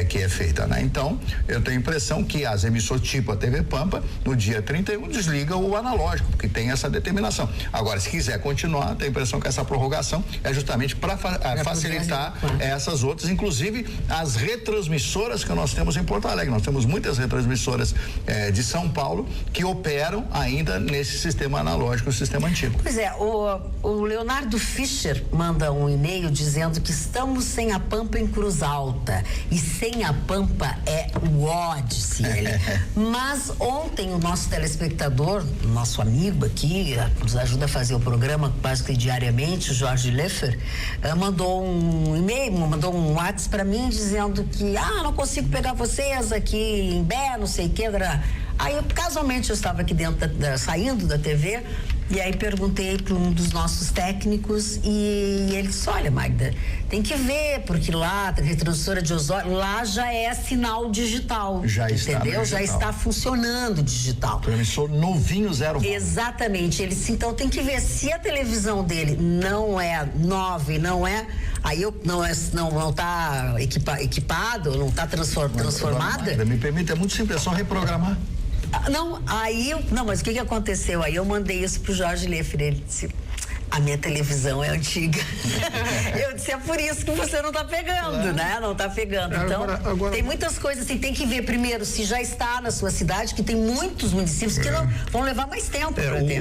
que é feita, né? Então, eu tenho a impressão que as emissoras tipo a TV Pampa, no dia 31, desliga o analógico, porque tem essa determinação. Agora, se quiser continuar, tenho a impressão que essa prorrogação é justamente para facilitar essas outras, inclusive as retransmissoras que nós temos em Porto Alegre. Nós temos muitas retransmissoras de São Paulo que operam ainda nesse sistema analógico, o sistema antigo. Pois é, o Leonardo Fischer manda um e-mail dizendo que estamos sem a Pampa em Cruz Alta e sem a Pampa é o ódice. Mas ontem o nosso telespectador, nosso amigo aqui, nos ajuda a fazer o programa quase que diariamente, o Jorge Leffer, mandou um e-mail, mandou um WhatsApp para mim dizendo que não consigo pegar vocês aqui em Bé, não sei o que. Aí, casualmente, eu estava aqui dentro, saindo da TV, e aí perguntei para um dos nossos técnicos e ele disse, olha, Magda, tem que ver, porque lá, a retransmissora de Osório, lá já é sinal digital. Já está, entendeu? Já está funcionando digital. Transmissor novinho, 0. Exatamente. Ele disse, então tem que ver se a televisão dele não é nova e não é, aí não está equipado, não está transformada. Magda, me permite, é muito simples, é só reprogramar. Mas o que aconteceu? Aí eu mandei isso pro Jorge Leffer, ele disse, a minha televisão é antiga. Eu disse, é por isso que você não tá pegando, né? Não tá pegando. Então, agora... tem muitas coisas assim, tem que ver primeiro se já está na sua cidade, que tem muitos municípios que não vão levar mais tempo para ter.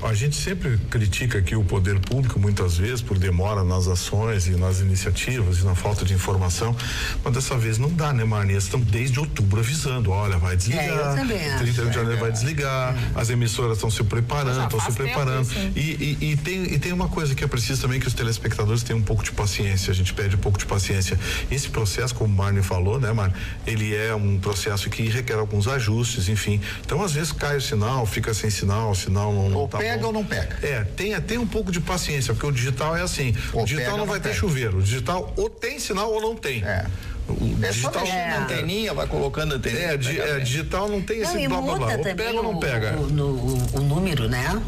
A gente sempre critica aqui o poder público, muitas vezes, por demora nas ações e nas iniciativas e na falta de informação, mas dessa vez não dá, né, Marnia? Estão desde outubro avisando, olha, vai desligar. Eu também acho. 31 de janeiro vai desligar, as emissoras estão se preparando, E tem tem uma coisa que é preciso também, que os telespectadores tenham um pouco de paciência. A gente pede um pouco de paciência. Esse processo, como o Marne falou, né, Marne? Ele é um processo que requer alguns ajustes, enfim. Então, às vezes cai o sinal, fica sem sinal, o sinal não ou tá pega bom. ou não pega. Tem um pouco de paciência, porque o digital é assim. O digital não vai ter chuveiro. O digital ou tem sinal ou não tem. O digital só mexer na anteninha, vai colocando a anteninha. Digital não tem esse blá blá blá. Ou pega ou não pega. O número, né?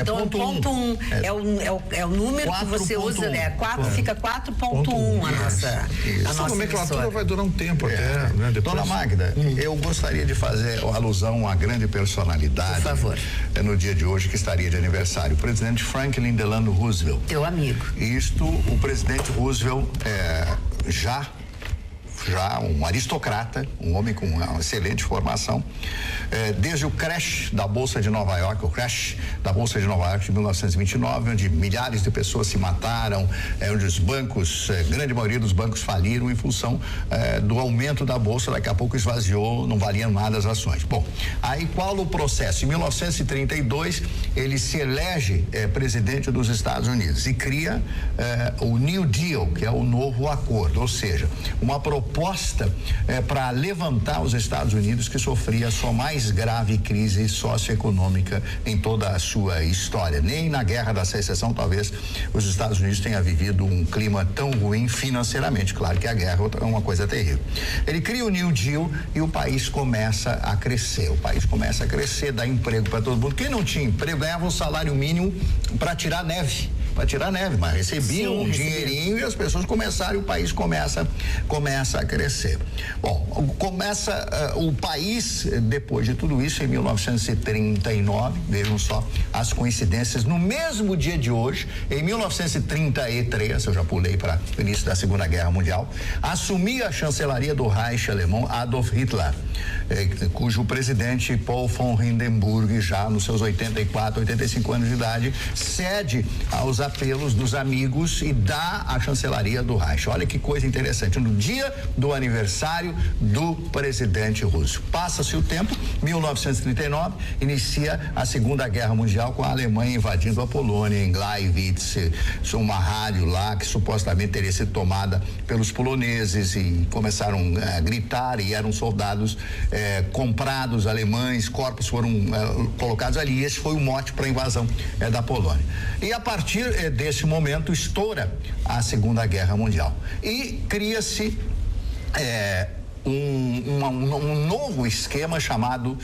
Então, ponto 1 é o número que você usa, né? 4 fica 4.1 a nossa. Essa nomenclatura vai durar um tempo até, né? Depois... Dona Magda, eu gostaria de fazer alusão a grande personalidade. Por favor. No dia de hoje, que estaria de aniversário, o presidente Franklin Delano Roosevelt. Teu amigo. O presidente Roosevelt já um aristocrata, um homem com uma excelente formação, desde o crash da Bolsa de Nova York, de 1929, onde milhares de pessoas se mataram, onde os bancos, grande maioria dos bancos faliram em função do aumento da Bolsa, daqui a pouco esvaziou, não valiam nada as ações. Bom, aí qual o processo? Em 1932, ele se elege presidente dos Estados Unidos e cria o New Deal, que é o novo acordo, ou seja, uma proposta para levantar os Estados Unidos, que sofria a sua mais grave crise socioeconômica em toda a sua história. Nem na Guerra da Secessão, talvez, os Estados Unidos tenham vivido um clima tão ruim financeiramente. Claro que a guerra é uma coisa terrível. Ele cria o New Deal e o país começa a crescer. Dá emprego para todo mundo. Quem não tinha emprego ganhava um salário mínimo para tirar neve, mas recebia um dinheirinho e as pessoas começaram, o país começa a crescer. Bom, o país, depois de tudo isso, em 1939, vejam só as coincidências, no mesmo dia de hoje, em 1933, eu já pulei para o início da Segunda Guerra Mundial, assumia a chancelaria do Reich alemão Adolf Hitler, cujo presidente Paul von Hindenburg, já nos seus 84, 85 anos de idade, cede aos apelos dos amigos e dá a chancelaria do Reich. Olha que coisa interessante, no dia do aniversário do presidente russo. Passa-se o tempo, 1939, inicia a Segunda Guerra Mundial, com a Alemanha invadindo a Polônia, em Gleiwitz, uma rádio lá que supostamente teria sido tomada pelos poloneses, e começaram a gritar, e eram soldados comprados alemães, corpos foram colocados ali, e esse foi o mote para a invasão da Polônia. E a partir desse momento estoura a Segunda Guerra Mundial e cria-se um novo esquema chamado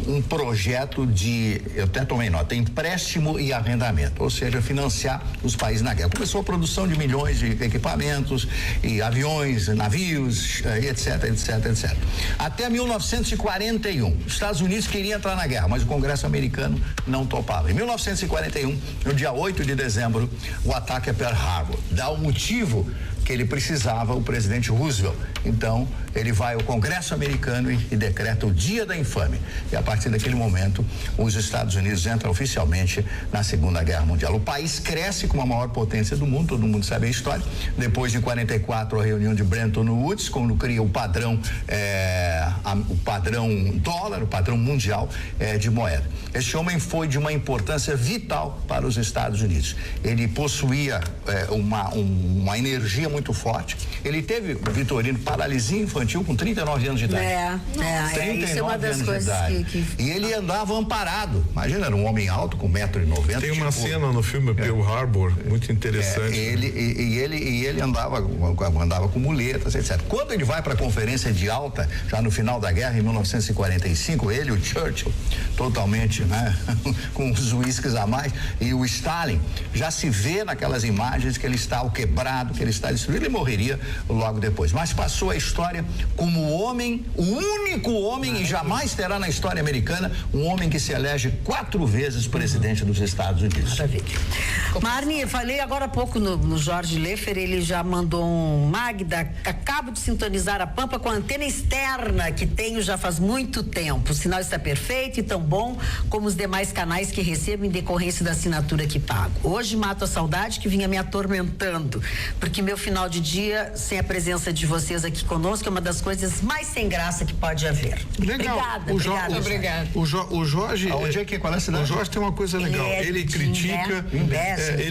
um projeto de, eu até tomei nota, empréstimo e arrendamento, ou seja, financiar os países na guerra. Começou a produção de milhões de equipamentos e aviões, navios, etc. Até 1941, os Estados Unidos queriam entrar na guerra, mas o Congresso americano não topava. Em 1941, no dia 8 de dezembro, o ataque a Pearl Harbor. Dá o motivo que ele precisava, o presidente Roosevelt. Então, ele vai ao Congresso americano e decreta o Dia da Infâmia. E a partir daquele momento, os Estados Unidos entram oficialmente na Segunda Guerra Mundial. O país cresce como a maior potência do mundo, todo mundo sabe a história. Depois de 44, a reunião de Bretton Woods, quando cria o padrão dólar, o padrão mundial de moeda. Este homem foi de uma importância vital para os Estados Unidos. Ele possuía uma energia muito forte. Ele teve, Vitorino, paralisia infantil com 39 anos de idade. Isso é uma das coisas que... E ele andava amparado. Imagina, era um homem alto com 1,90 m. Tem uma cena no filme Pearl Harbor muito interessante. Ele andava com muletas, etc. Quando ele vai para a Conferência de Alta, já no final da guerra, em 1945, ele, o Churchill, totalmente, né, com os uísques a mais, e o Stalin, já se vê naquelas imagens que ele está quebrado, que ele está destruído. Ele morreria logo depois. Mas passou a história como o único homem, e jamais terá na história americana, um homem que se elege 4 vezes presidente dos Estados Unidos. Maravilha. Marni, falei agora há pouco no Jorge Leffer, ele já mandou um: Magda, acabo de sintonizar a Pampa com a antena externa que tenho já faz muito tempo. O sinal está perfeito e tão bom como os demais canais que recebo em decorrência da assinatura que pago. Hoje mato a saudade que vinha me atormentando, porque meu final final de dia sem a presença de vocês aqui conosco, é uma das coisas mais sem graça que pode haver. Legal. Obrigada. O Jorge. Onde é que qual é a cidade? O Jorge tem uma coisa legal. Ele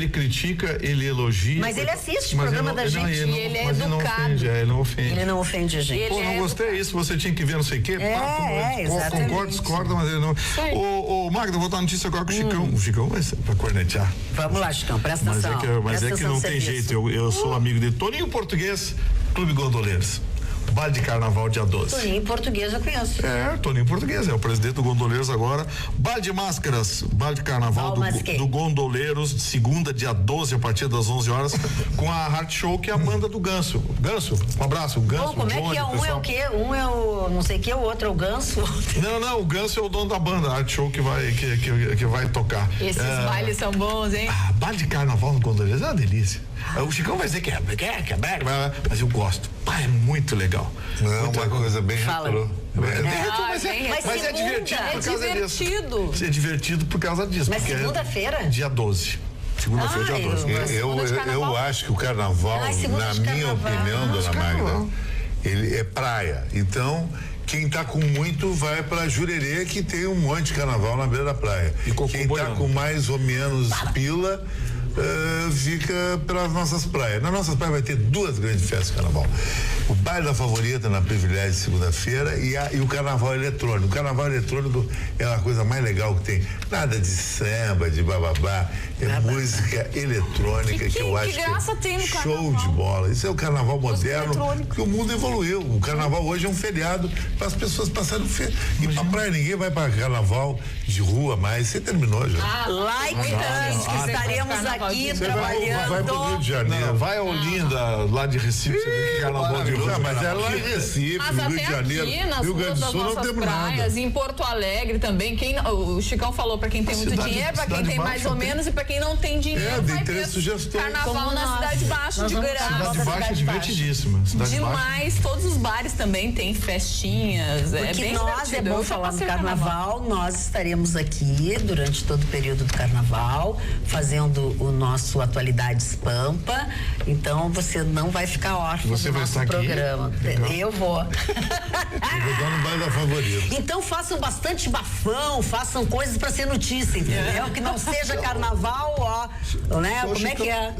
critica, ele elogia. Mas ele assiste o programa da gente. Ele é educado. Ele não ofende. Ele não ofende a gente. Pô, não gostei isso, você tinha que ver não sei o quê. Exatamente. Concordo, discorda, mas ele não. Ô, Magda, vou dar uma notícia agora com o Chicão. O Chicão vai ser pra cornetear. Vamos lá, Chicão, presta atenção. Mas é que não tem jeito. Eu sou amigo de Toninho Português, Clube Gondoleiros. Baile de Carnaval, dia 12. Toninho Português eu conheço. Toninho Português, é o presidente do Gondoleiros agora. Baile de Máscaras, baile de Carnaval do Gondoleiros, de segunda, dia 12, a partir das 11 horas, com a Heart Show, que é a banda do Ganso. Ganso, um abraço. Ganso, como é que é? Um é o quê? Um é o não sei o quê, o outro é o Ganso. Não, o Ganso é o dono da banda, a Heart Show que vai tocar. Esses bailes são bons, hein? Baile de Carnaval no Gondoleiros é uma delícia. O Chicão vai dizer que é, mas eu gosto. É muito legal. Uma coisa bem retrô. Mas é divertido por causa disso. É divertido por causa disso. Mas segunda-feira? Dia 12. Segunda-feira, dia 12. Eu acho que o carnaval, na minha opinião, dona Magda, ele é praia. Então, quem tá com muito vai pra Jurerê, que tem um monte de carnaval na beira da praia. E quem tá com mais ou menos pila, fica pelas nossas praias. Nas nossas praias vai ter 2 grandes festas de carnaval. O baile da Favorita na Privilégio, segunda-feira, e o carnaval eletrônico. O carnaval eletrônico é uma coisa mais legal que tem. Nada de samba, de bababá. É música eletrônica que eu acho que tem no show de bola. Isso é o carnaval moderno, que o mundo evoluiu. O carnaval hoje é um feriado para as pessoas passarem feriado. E pra praia ninguém vai para carnaval de rua mais. Você terminou já. Like us, que estaremos aqui trabalhando. Vai pro Rio de Janeiro. Vai a Olinda, lá de Recife, você vê que carnaval de rua. Mas é lá em Recife, mas no Rio de Janeiro. Aqui, nas Rio Grande do Sul não temos praias, nada. Em Porto Alegre também. O Chicão falou para quem tem muito dinheiro, para quem tem mais ou menos e para quem não tem dinheiro. Tem 3 sugestões. Carnaval na Cidade Baixa de Grana. Cidade Baixa é divertidíssima. Demais, todos os bares também têm festinhas. Porque é bem nós, é bom falar no carnaval, nós estaremos aqui durante todo o período do carnaval, fazendo o nosso Atualidades Pampa. Então você não vai ficar órfão do nosso programa. Eu vou. Eu vou dar no baile da Favorita. Então façam bastante bafão, façam coisas para ser notícia, entendeu? Que não seja carnaval, né? Como é que é?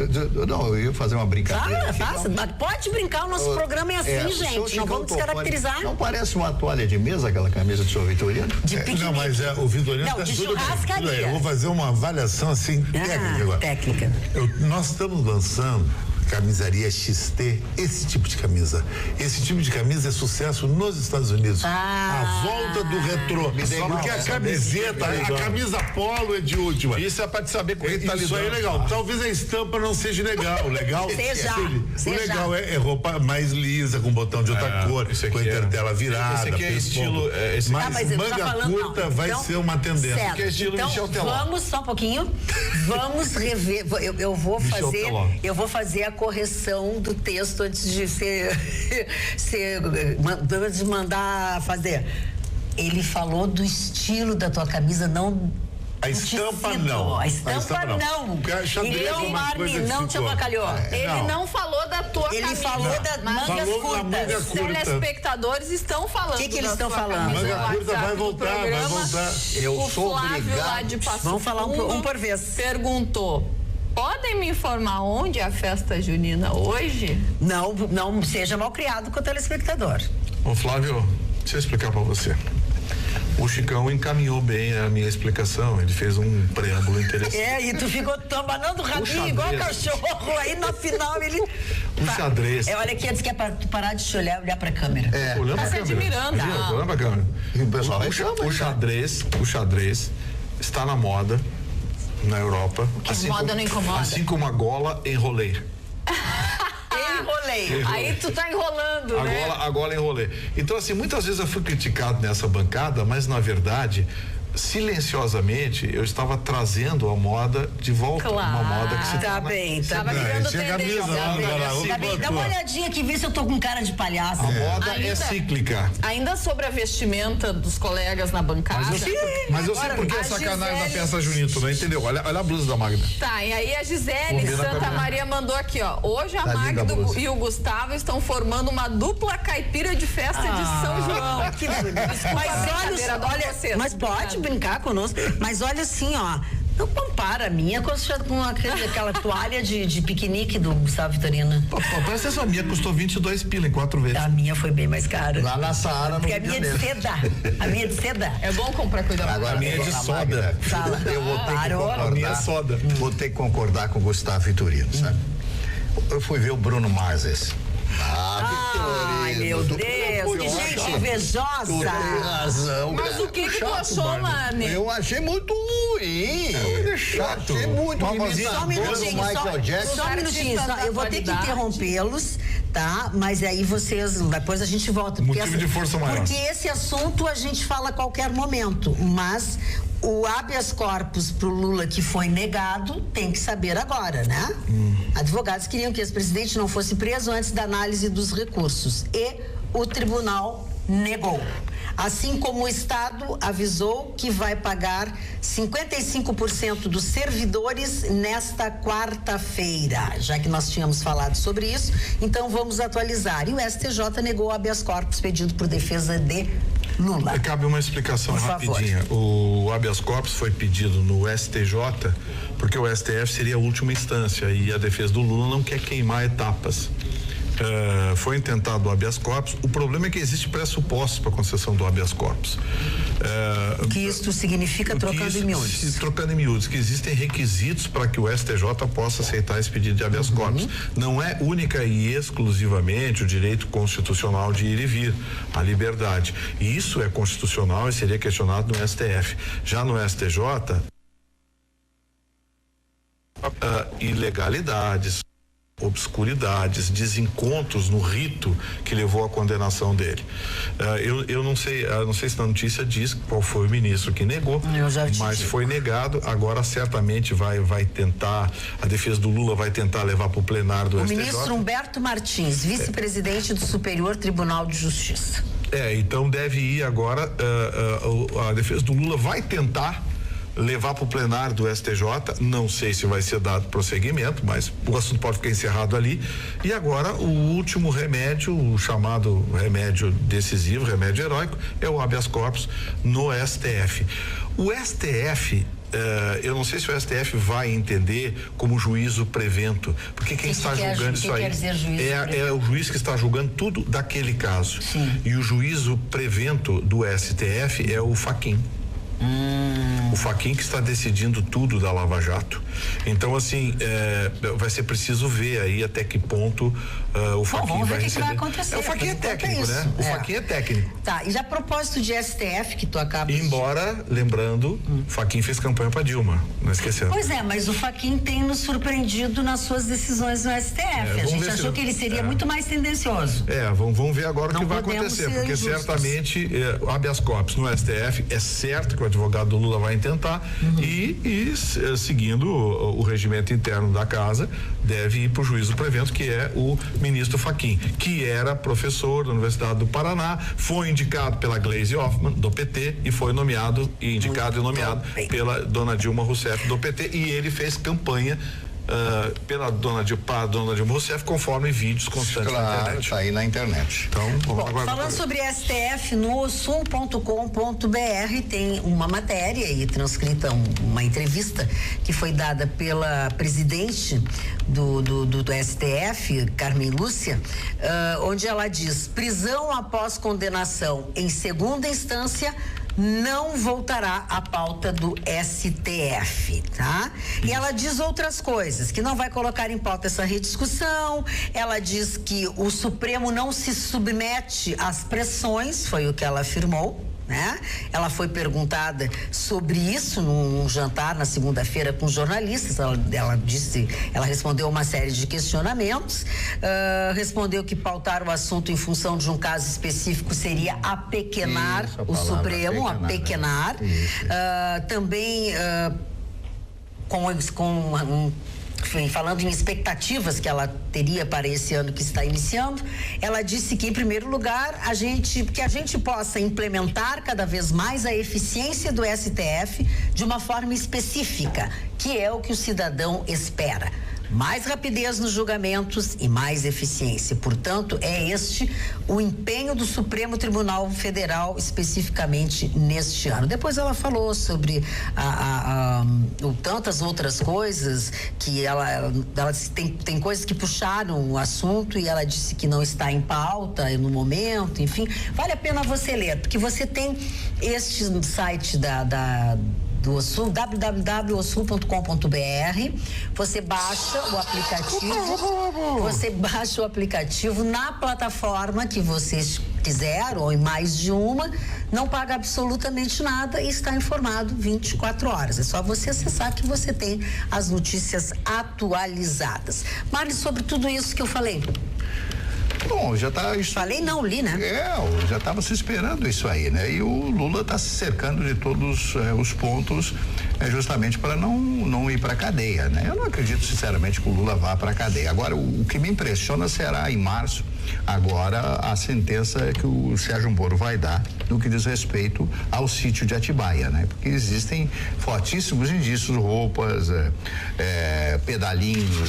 Não, eu ia fazer uma brincadeira. Faça. Pode brincar, o nosso programa é assim, gente. Não vamos descaracterizar. Não parece uma toalha de mesa, aquela camisa do senhor Vitorino? De piquenique. Não, mas o Vitorino não, tá de tudo churrascaria. bem. Eu vou fazer uma avaliação assim, técnica agora. Técnica. Nós estamos lançando camisaria XT, esse tipo de camisa. Esse tipo de camisa é sucesso nos Estados Unidos. A volta do retrô. Porque a camiseta, a camisa polo é de última. Isso é pra te saber com Isso aí é legal. Talvez a estampa não seja legal. Legal o legal é roupa mais lisa, com botão de outra cor, com a intertela virada. Esse aqui é estilo. Mas manga curta vai ser uma tendência. Certo. Que é estilo então, Michel Teló. Vamos só um pouquinho. Vamos rever. Eu vou fazer a correção do texto antes de antes de mandar fazer. Ele falou do estilo da tua camisa, não. A estampa não. A estampa não. Então, Marne, não te avacalhou. Ele não falou da tua camisa. Ele falou da mangas curtas. Os telespectadores estão falando. O que eles estão falando? Manga curta vai voltar. Eu sou Flávio lá de Passo Vamos falar um por vez. Perguntou: podem me informar onde é a festa junina hoje? Não seja mal criado com o telespectador. Ô Flávio, deixa eu explicar pra você. O Chicão encaminhou bem a minha explicação, ele fez um preâmbulo interessante. E tu ficou tomando o rabinho igual cachorro, aí no final ele... O xadrez. Olha aqui, antes que é pra tu parar de te olhar pra câmera. Olhando pra câmera. Admirando. Olhando pra câmera. O pessoal o xadrez está na moda na Europa. Que moda não incomoda. Assim como a gola enrolei. Enrolei. Aí tu tá enrolando, né? Agora enrolei. Então, assim, muitas vezes eu fui criticado nessa bancada, mas na verdade, silenciosamente eu estava trazendo a moda de volta. Claro. Uma moda que se Tá bem, tá Tava bem. virando Tinha tendência. camisa lá, Tá bem, dá uma olhadinha aqui, vê se eu tô com cara de palhaço. A moda é Ainda- cíclica. Ainda sobre a vestimenta dos colegas na bancada. Mas eu sei Agora, porque é a sacanagem da Gisele- festa junina, tu não entendeu? Olha a blusa da Magda. Tá, e aí a Gisele Combina Santa com a minha. Maria mandou aqui, ó. Hoje a Tá linda a Magda blusa. e o Gustavo estão formando uma dupla caipira de festa de São João. Que bonito. Desculpa a Mas brincadeira, olha, adoro vocês. mas pode brincar conosco. Mas olha assim, ó. Não compara a minha com aquela toalha de piquenique do Gustavo Vitorino. Pô, presta atenção, a minha custou 22 pila em 4 vezes. A minha foi bem mais cara. Lá na Saara, no Porque a Rio de minha é de Janeiro. seda. A minha é de seda. É bom comprar cuidado. Agora, A minha é de dona soda. Magda, Fala. eu vou ter que Parou. concordar. A minha é soda. Vou ter que concordar com o Gustavo Vitorino, sabe? Eu fui ver o Bruno Mars esse. Ai, meu Deus, que gente invejosa. Tu tem razão. Mas cara. o que tu Chato, achou, Barney. Mane? Eu achei muito ruim. chato. Achei muito Uma ruim. vozinha- Só um minutinho, Michael Jackson. só um minutinho. Artistas da Eu vou ter que atualidade. interrompê-los, tá? Mas aí vocês, depois a gente volta. Motivo de força maior. Porque esse assunto a gente fala a qualquer momento, mas o habeas corpus pro Lula que foi negado tem que saber agora, né? Advogados queriam que esse presidente não fosse preso antes da análise dos recursos e o tribunal negou. Assim como o Estado avisou que vai pagar 55% dos servidores nesta quarta-feira. Já que nós tínhamos falado sobre isso, então vamos atualizar. E o STJ negou o habeas corpus pedido por defesa de Lula. Cabe uma explicação Por favor. rapidinha. O habeas corpus foi pedido no STJ porque o STF seria a última instância e a defesa do Lula não quer queimar etapas. Foi intentado o habeas corpus. O problema é que existe pressupostos para a concessão do habeas corpus. O que isto significa trocando em miúdos? Trocando em miúdos, que existem requisitos para que o STJ possa aceitar esse pedido de habeas corpus. Não é única e exclusivamente o direito constitucional de ir e vir, a liberdade. E isso é constitucional e seria questionado no STF. Já no STJ, ilegalidades, obscuridades, desencontros no rito que levou à condenação dele. Eu não sei se na notícia diz qual foi o ministro que negou, Eu já te mas digo. foi negado. Agora certamente vai tentar, a defesa do Lula vai tentar levar para o plenário do O STJ. ministro Humberto Martins, vice-presidente do Superior Tribunal de Justiça. Então deve ir agora, a defesa do Lula vai tentar levar para o plenário do STJ, não sei se vai ser dado prosseguimento, mas o assunto pode ficar encerrado ali. E agora o último remédio, o chamado remédio decisivo, remédio heróico, é o habeas corpus no STF. O STF, eu não sei se o STF vai entender como juízo prevento, porque quem está julgando isso aí é o juiz que está julgando tudo daquele caso. Sim. E o juízo prevento do STF é o Fachin. O Fachin que está decidindo tudo da Lava Jato. Então, assim, vai ser preciso ver aí até que ponto o Fachin vamos ver vai o que receber. vai acontecer. O Fachin é Por enquanto técnico, é né? isso. O Fachin é técnico. Tá, e a propósito de STF, que tu acabas de... Embora, lembrando, Fachin fez campanha para Dilma, não esquecendo. Pois é, mas o Fachin tem nos surpreendido nas suas decisões no STF. A vamos gente ver achou se- que ele seria muito mais tendencioso. Vamos ver agora o Não que vai podemos acontecer, ser porque injustos. certamente o habeas corpus no STF é certo que o advogado do Lula vai intentar e seguindo o regimento interno da casa, deve ir para o juízo prevento, que é o ministro Fachin, que era professor da Universidade do Paraná, foi indicado pela Gleisi Hoffmann, do PT, e foi nomeado, indicado e nomeado pela dona Dilma Rousseff, do PT, e ele fez campanha pela dona Dilma Rousseff, conforme vídeos constantes na Claro, internet. tá aí na internet. Então, vamos Bom, aguardar. falando sobre STF, no sul.com.br tem uma matéria e transcrita uma entrevista que foi dada pela presidente do STF, Carmen Lúcia, onde ela diz: prisão após condenação em segunda instância não voltará à pauta do STF, tá? E ela diz outras coisas, que não vai colocar em pauta essa rediscussão. Ela diz que o Supremo não se submete às pressões, foi o que ela afirmou, né? Ela foi perguntada sobre isso num jantar na segunda-feira com jornalistas. Ela respondeu uma série de questionamentos, respondeu que pautar o assunto em função de um caso específico seria apequenar o Supremo, apequenar. Também falando em expectativas que ela teria para esse ano que está iniciando, ela disse que, em primeiro lugar, que a gente possa implementar cada vez mais a eficiência do STF de uma forma específica, que é o que o cidadão espera. Mais rapidez nos julgamentos e mais eficiência. Portanto, é este o empenho do Supremo Tribunal Federal, especificamente neste ano. Depois ela falou sobre tantas outras coisas que ela disse que tem coisas que puxaram o assunto e ela disse que não está em pauta no momento, enfim. Vale a pena você ler, porque você tem este site do OSUL, www.osul.com.br. Você baixa o aplicativo na plataforma que você quiser, ou em mais de uma, não paga absolutamente nada e está informado 24 horas. É só você acessar que você tem as notícias atualizadas. Marli, sobre tudo isso que eu falei. Bom, já tá. Falei não, li, né? Eu já estava se esperando isso aí, né? E o Lula está se cercando de todos os pontos justamente para não ir para a cadeia, né? Eu não acredito sinceramente que o Lula vá para a cadeia. Agora, o que me impressiona será em março, agora, a sentença que o Sérgio Moro vai dar no que diz respeito ao sítio de Atibaia, né? Porque existem fortíssimos indícios, roupas, pedalinhos,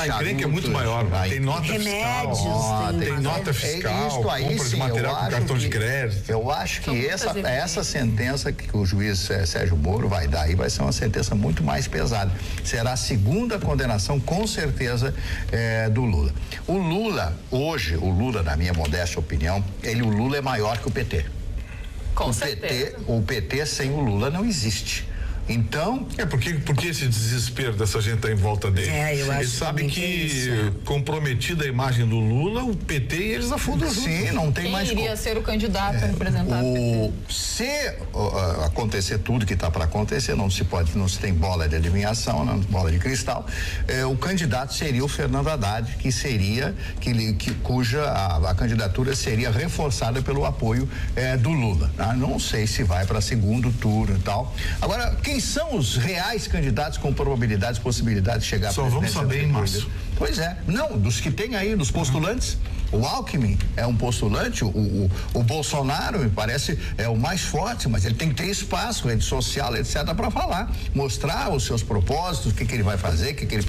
charutos, que é muito maior, tem nota remédios, fiscal, tem nota fiscal, compra de material com cartão de crédito. Eu acho que essa sentença que o juiz Sérgio Moro vai dar aí vai ser uma sentença muito mais pesada. Será a segunda condenação, com certeza, do Lula. O Lula, hoje, na minha modesta opinião, o Lula é maior que o PT. Com certeza. O PT sem o Lula não existe. Então. Porque esse desespero dessa gente tá em volta dele? Eu acho. Eles sabem que comprometida a imagem do Lula, o PT e eles afundam junto. Sim, não tem mais. Quem iria ser o candidato a representar o PT? Se acontecer tudo que está para acontecer, não se tem bola de adivinhação, não, bola de cristal, o candidato seria o Fernando Haddad, cuja a candidatura seria reforçada pelo apoio do Lula. Tá? Não sei se vai para segundo turno e tal. Agora, quem são os reais candidatos com probabilidades, possibilidades de chegar à presidência? Só vamos saber em março. Pois é. Não, dos que tem aí, dos postulantes. O Alckmin é um postulante, o Bolsonaro, me parece, é o mais forte, mas ele tem que ter espaço, rede social, etc., para falar, mostrar os seus propósitos, o que ele vai fazer, o que ele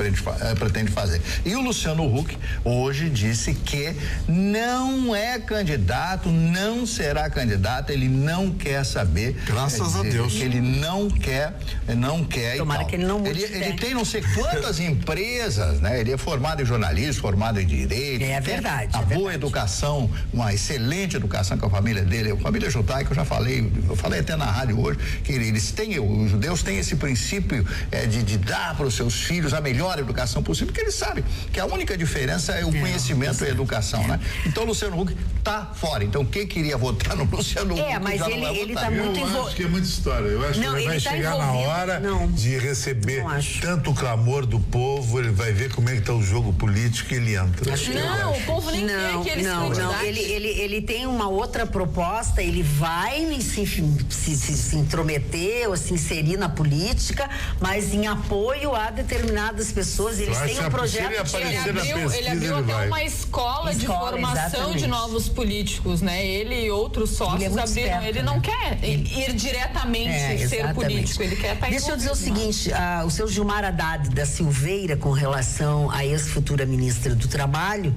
pretende fazer. E o Luciano Huck hoje disse que não é candidato, não será candidato, ele não quer saber. Graças a Deus. Que ele não quer. Tomara que ele não mude. Ele tem não sei quantas empresas, né? Ele é formado em jornalismo, formado em direito. É verdade. Boa educação, uma excelente educação com a família dele, a família judaica, eu falei até na rádio hoje, que os judeus têm esse princípio de dar para os seus filhos a melhor educação possível, porque eles sabem que a única diferença é o conhecimento e a educação, né? Então, Luciano Huck tá fora. Então, quem queria votar no Luciano Huck mas já ele tá muito envolvido. Eu acho que é muita história. Eu acho que ele vai chegar na hora de receber tanto o clamor do povo, ele vai ver como é que tá o jogo político e ele entra. O povo nem quer que ele se candidate. Ele tem uma outra proposta, ele vai se intrometer ou se inserir na política, mas em apoio a determinadas pessoas. Eles têm um projeto ele abriu até uma escola de formação de novos políticos, né? Ele e outros sócios abriram. Ele não quer ir diretamente ser político, ele quer estar Deixa eu dizer o seguinte, o seu Gilmar Haddad da Silveira, com relação à ex-futura ministra do Trabalho,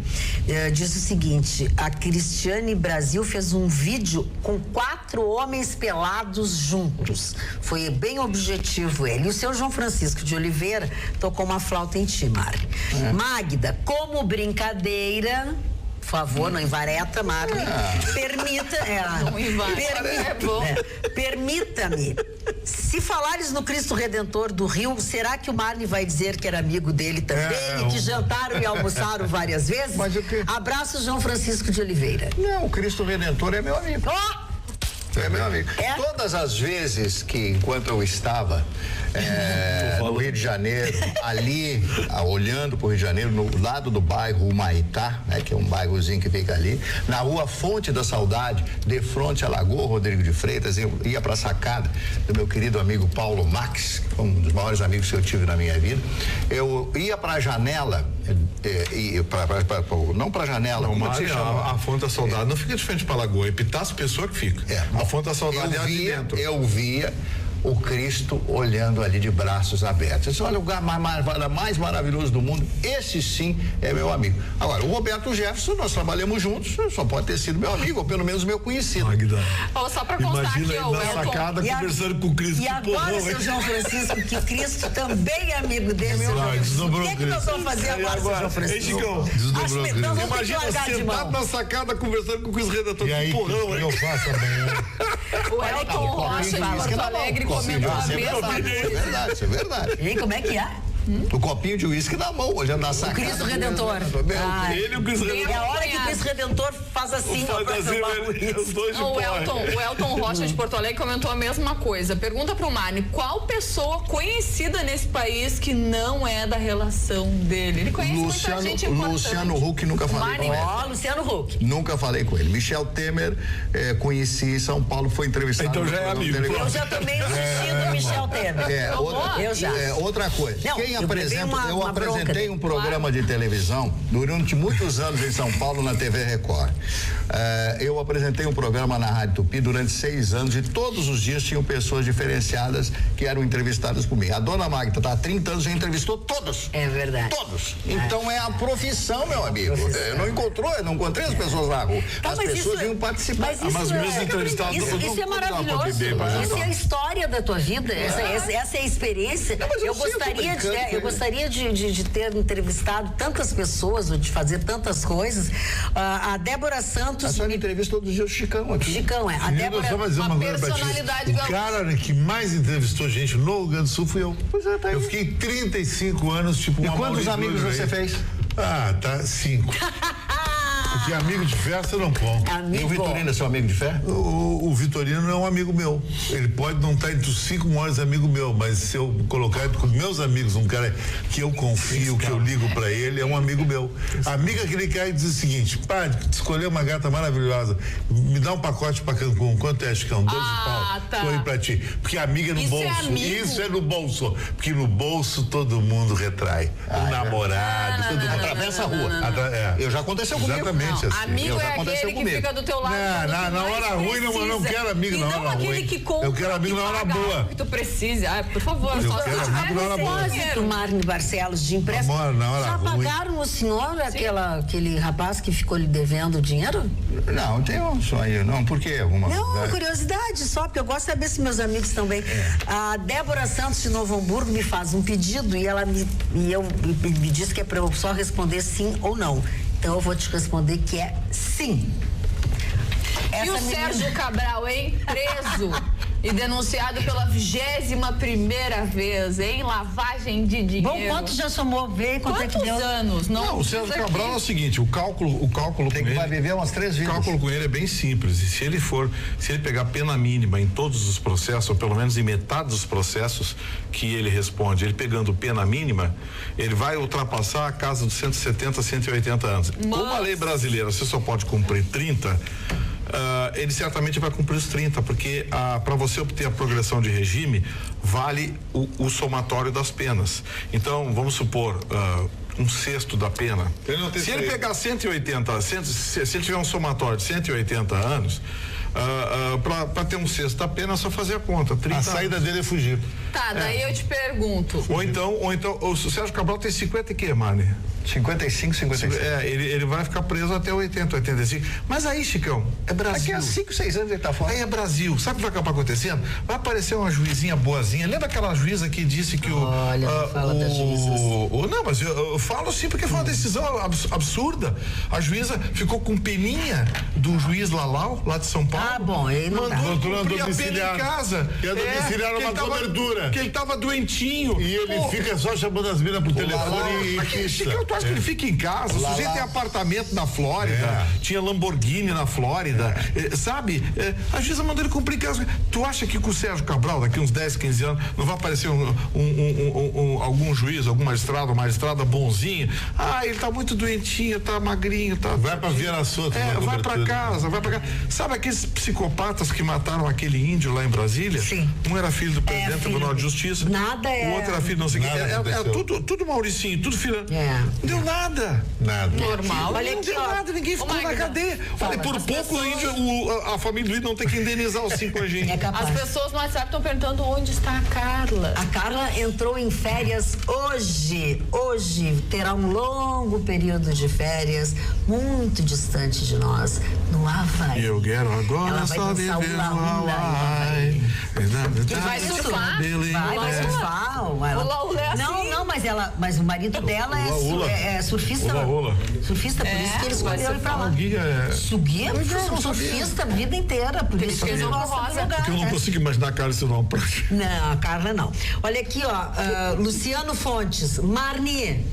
diz o seguinte: a Cristiane Brasil fez um vídeo com 4 homens pelados juntos. Foi bem objetivo ele. E o seu João Francisco de Oliveira tocou uma flauta em ti, Mari. Magda, como brincadeira, por favor, não invareta, Marli. Permita-me. Se falares no Cristo Redentor do Rio, será que o Marli vai dizer que era amigo dele também e que jantaram e almoçaram várias vezes? Mas o quê? Abraço, João Francisco de Oliveira. Não, o Cristo Redentor é meu amigo. É meu amigo. Todas as vezes que, enquanto eu estava no Rio de Janeiro, ali, olhando para o Rio de Janeiro, no lado do bairro Humaitá, né, que é um bairrozinho que fica ali, na rua Fonte da Saudade, de frente à Lagoa Rodrigo de Freitas, eu ia para a sacada do meu querido amigo Paulo Max, que foi um dos maiores amigos que eu tive na minha vida. Eu ia para a janela, não para a janela, Não, como se chama? a Fonte da Saudade não fica de frente para a Lagoa, é Epitácio Pessoa que fica. A Fonte da Saudade é ali dentro. Eu via o Cristo olhando ali de braços abertos. Esse, olha, o lugar mais maravilhoso do mundo. Esse sim é meu amigo. Agora, o Roberto Jefferson, nós trabalhamos juntos, só pode ter sido meu amigo, ou pelo menos meu conhecido. Só para constar aqui, Imagina ele na sacada conversando com o Cristo. E agora, seu João Francisco, que Cristo também é amigo dele, seu João Francisco. O que nós vamos fazer agora, seu João Francisco? Imagina sentado na sacada conversando com o Cristo Redentor. E aí, porrão, eu faço amanhã. O Elton Rocha de Porto Alegre comentou a mesma coisa. Isso é verdade. E como é que é? O copinho de uísque na mão, olhando na sacada. O Cristo Redentor. Ele e o Cristo Redentor. É a hora que o Cristo Redentor faz assim, ó, pra tomar os dois de o Elton Rocha de Porto Alegre comentou a mesma coisa. Pergunta pro Marne, qual pessoa conhecida nesse país que não é da relação dele? Ele conhece muita gente importante. Luciano Huck, nunca falei com ele. Luciano Huck. Nunca falei com ele. Michel Temer, conheci em São Paulo, foi entrevistado. Então já é amigo. Eu já tomei o xixi do Michel Temer. Outra coisa. Não, eu apresentei um programa de televisão durante muitos anos em São Paulo na TV Record. Eu apresentei um programa na Rádio Tupi durante 6 anos e todos os dias tinham pessoas diferenciadas que eram entrevistadas por mim. A dona Magda está há 30 anos, já entrevistou todos. É verdade. Todos. Então é a profissão, meu amigo. Não encontrei as pessoas na rua. As pessoas iam participar. Mas mesmo entrevistados isso é maravilhoso. Isso é a história da tua vida. Essa é a experiência. Eu gostaria de ter entrevistado tantas pessoas, ou de fazer tantas coisas. A Débora Santos. A senhora entrevista todos os dias o Chicão aqui. Chicão, A Débora. Só fazer uma personalidade. O cara que mais entrevistou gente no Rio Grande do Sul fui eu. Pois é, tá aí. Eu fiquei 35 anos, tipo, E quantos amigos você fez? Tá 5. Porque amigo de festa não conta. E o Vitorino é seu amigo de fé? O Vitorino não é um amigo meu. Ele pode não estar entre os 5 maiores amigos meus, mas se eu colocar entre os meus amigos, um cara que eu confio, que eu ligo pra ele, é um amigo meu. A amiga que ele quer diz o seguinte: pai, escolheu uma gata maravilhosa, me dá um pacote pra Cancún. Quanto é, Chicão? 12 pau. Tá. Tô aí pra ti. Porque amiga no bolso. Isso é no bolso. Porque no bolso todo mundo retrai. O namorado, todo mundo. Atravessa a rua. Eu já aconteceu comigo. Exatamente. Assim. Amigo é aquele que fica do teu lado. Na hora ruim não quero amigo na hora ruim. Não aquele que compra. Eu quero amigo na hora boa. Que tu precisa. Por favor. Eu quero amigo na hora boa. Marne Barcelos de empréstimo. Já pagaram o senhor aquele rapaz que ficou lhe devendo dinheiro? Não, tem um sonho. Não, por quê? Não, curiosidade só, porque eu gosto de saber se meus amigos estão bem. A Débora Santos de Novo Hamburgo me faz um pedido e ela me disse que é para eu só responder sim ou não. Então eu vou te responder que é sim. E o Sérgio Cabral, hein? Preso e denunciado pela 21ª vez em lavagem de dinheiro. Bom, quanto já somou? Vê quanto é que deu? Anos? Não, o Sérgio Cabral é o seguinte, o cálculo tem que vai viver umas 3 vidas. O cálculo com ele é bem simples. E se ele pegar pena mínima em todos os processos, ou pelo menos em metade dos processos que ele responde, ele pegando pena mínima, ele vai ultrapassar a casa dos 170 a 180 anos. Como a lei brasileira você só pode cumprir 30, ele certamente vai cumprir os 30, porque para você obter a progressão de regime, vale o somatório das penas. Então, vamos supor, 1/6 da pena. Se ele pegar 180, se ele tiver um somatório de 180 anos, para ter 1/6 da pena é só fazer a conta. 30 a saída dele é fugir. Tá, daí eu te pergunto. Ou então, o Sérgio Cabral tem 50 e quê, Marne? 55, 56. Ele vai ficar preso até 80, 85. Mas aí, Chicão, é Brasil. Daqui a 5, 6 anos ele tá fora. Aí é Brasil. Sabe o que vai acabar acontecendo? Vai aparecer uma juizinha boazinha. Lembra aquela juíza que disse que Olha, não fala das juízas. Não, mas eu falo sim porque foi uma decisão absurda. A juíza ficou com peninha do juiz Lalau, lá de São Paulo. Ah, bom, ele não mandou cumprir a pena em casa. E a domiciliar uma cobertura. Que ele tava doentinho. E ele fica só chamando as minas pro telefone e Chicão, tu acha que ele fica em casa? O sujeito tem apartamento na Flórida, tinha Lamborghini na Flórida, sabe? A juíza mandou ele cumprir casa. Tu acha que com o Sérgio Cabral, daqui uns 10, 15 anos, não vai aparecer algum juiz, algum magistrado, uma magistrada bonzinho? Ele tá muito doentinho, tá magrinho, tá. Vai pra Vieira Soto. Vai pra casa. Sabe aqueles psicopatas que mataram aquele índio lá em Brasília? Sim. Um era filho do presidente do Tribunal de Justiça. Nada O outro era filho, não sei o que. Era tudo Mauricinho, tudo filho. Não deu nada. Normal. Olha Não aqui, deu nada, ninguém ficou na cadeia. Olha, por pouco o índio, a família do índio não tem que indenizar os 5 agentes. capaz. As pessoas no WhatsApp estão perguntando onde está a Carla. A Carla entrou em férias hoje. Hoje terá um longo período de férias, muito distante de nós, no Havaí. Eu quero agora Ela vai só dançar viver o no hula-hula Hawaii. Vai surfar? Vai surfar. Não, mas o marido dela é surfista. Surfista, por isso que ele escolheu ir pra lá. O Guia é surfista a vida inteira, por isso que ele gosta do lugar. Porque eu não consigo imaginar a Carla se não. Não, a Carla não. Olha aqui, Luciano Fontes, Marni,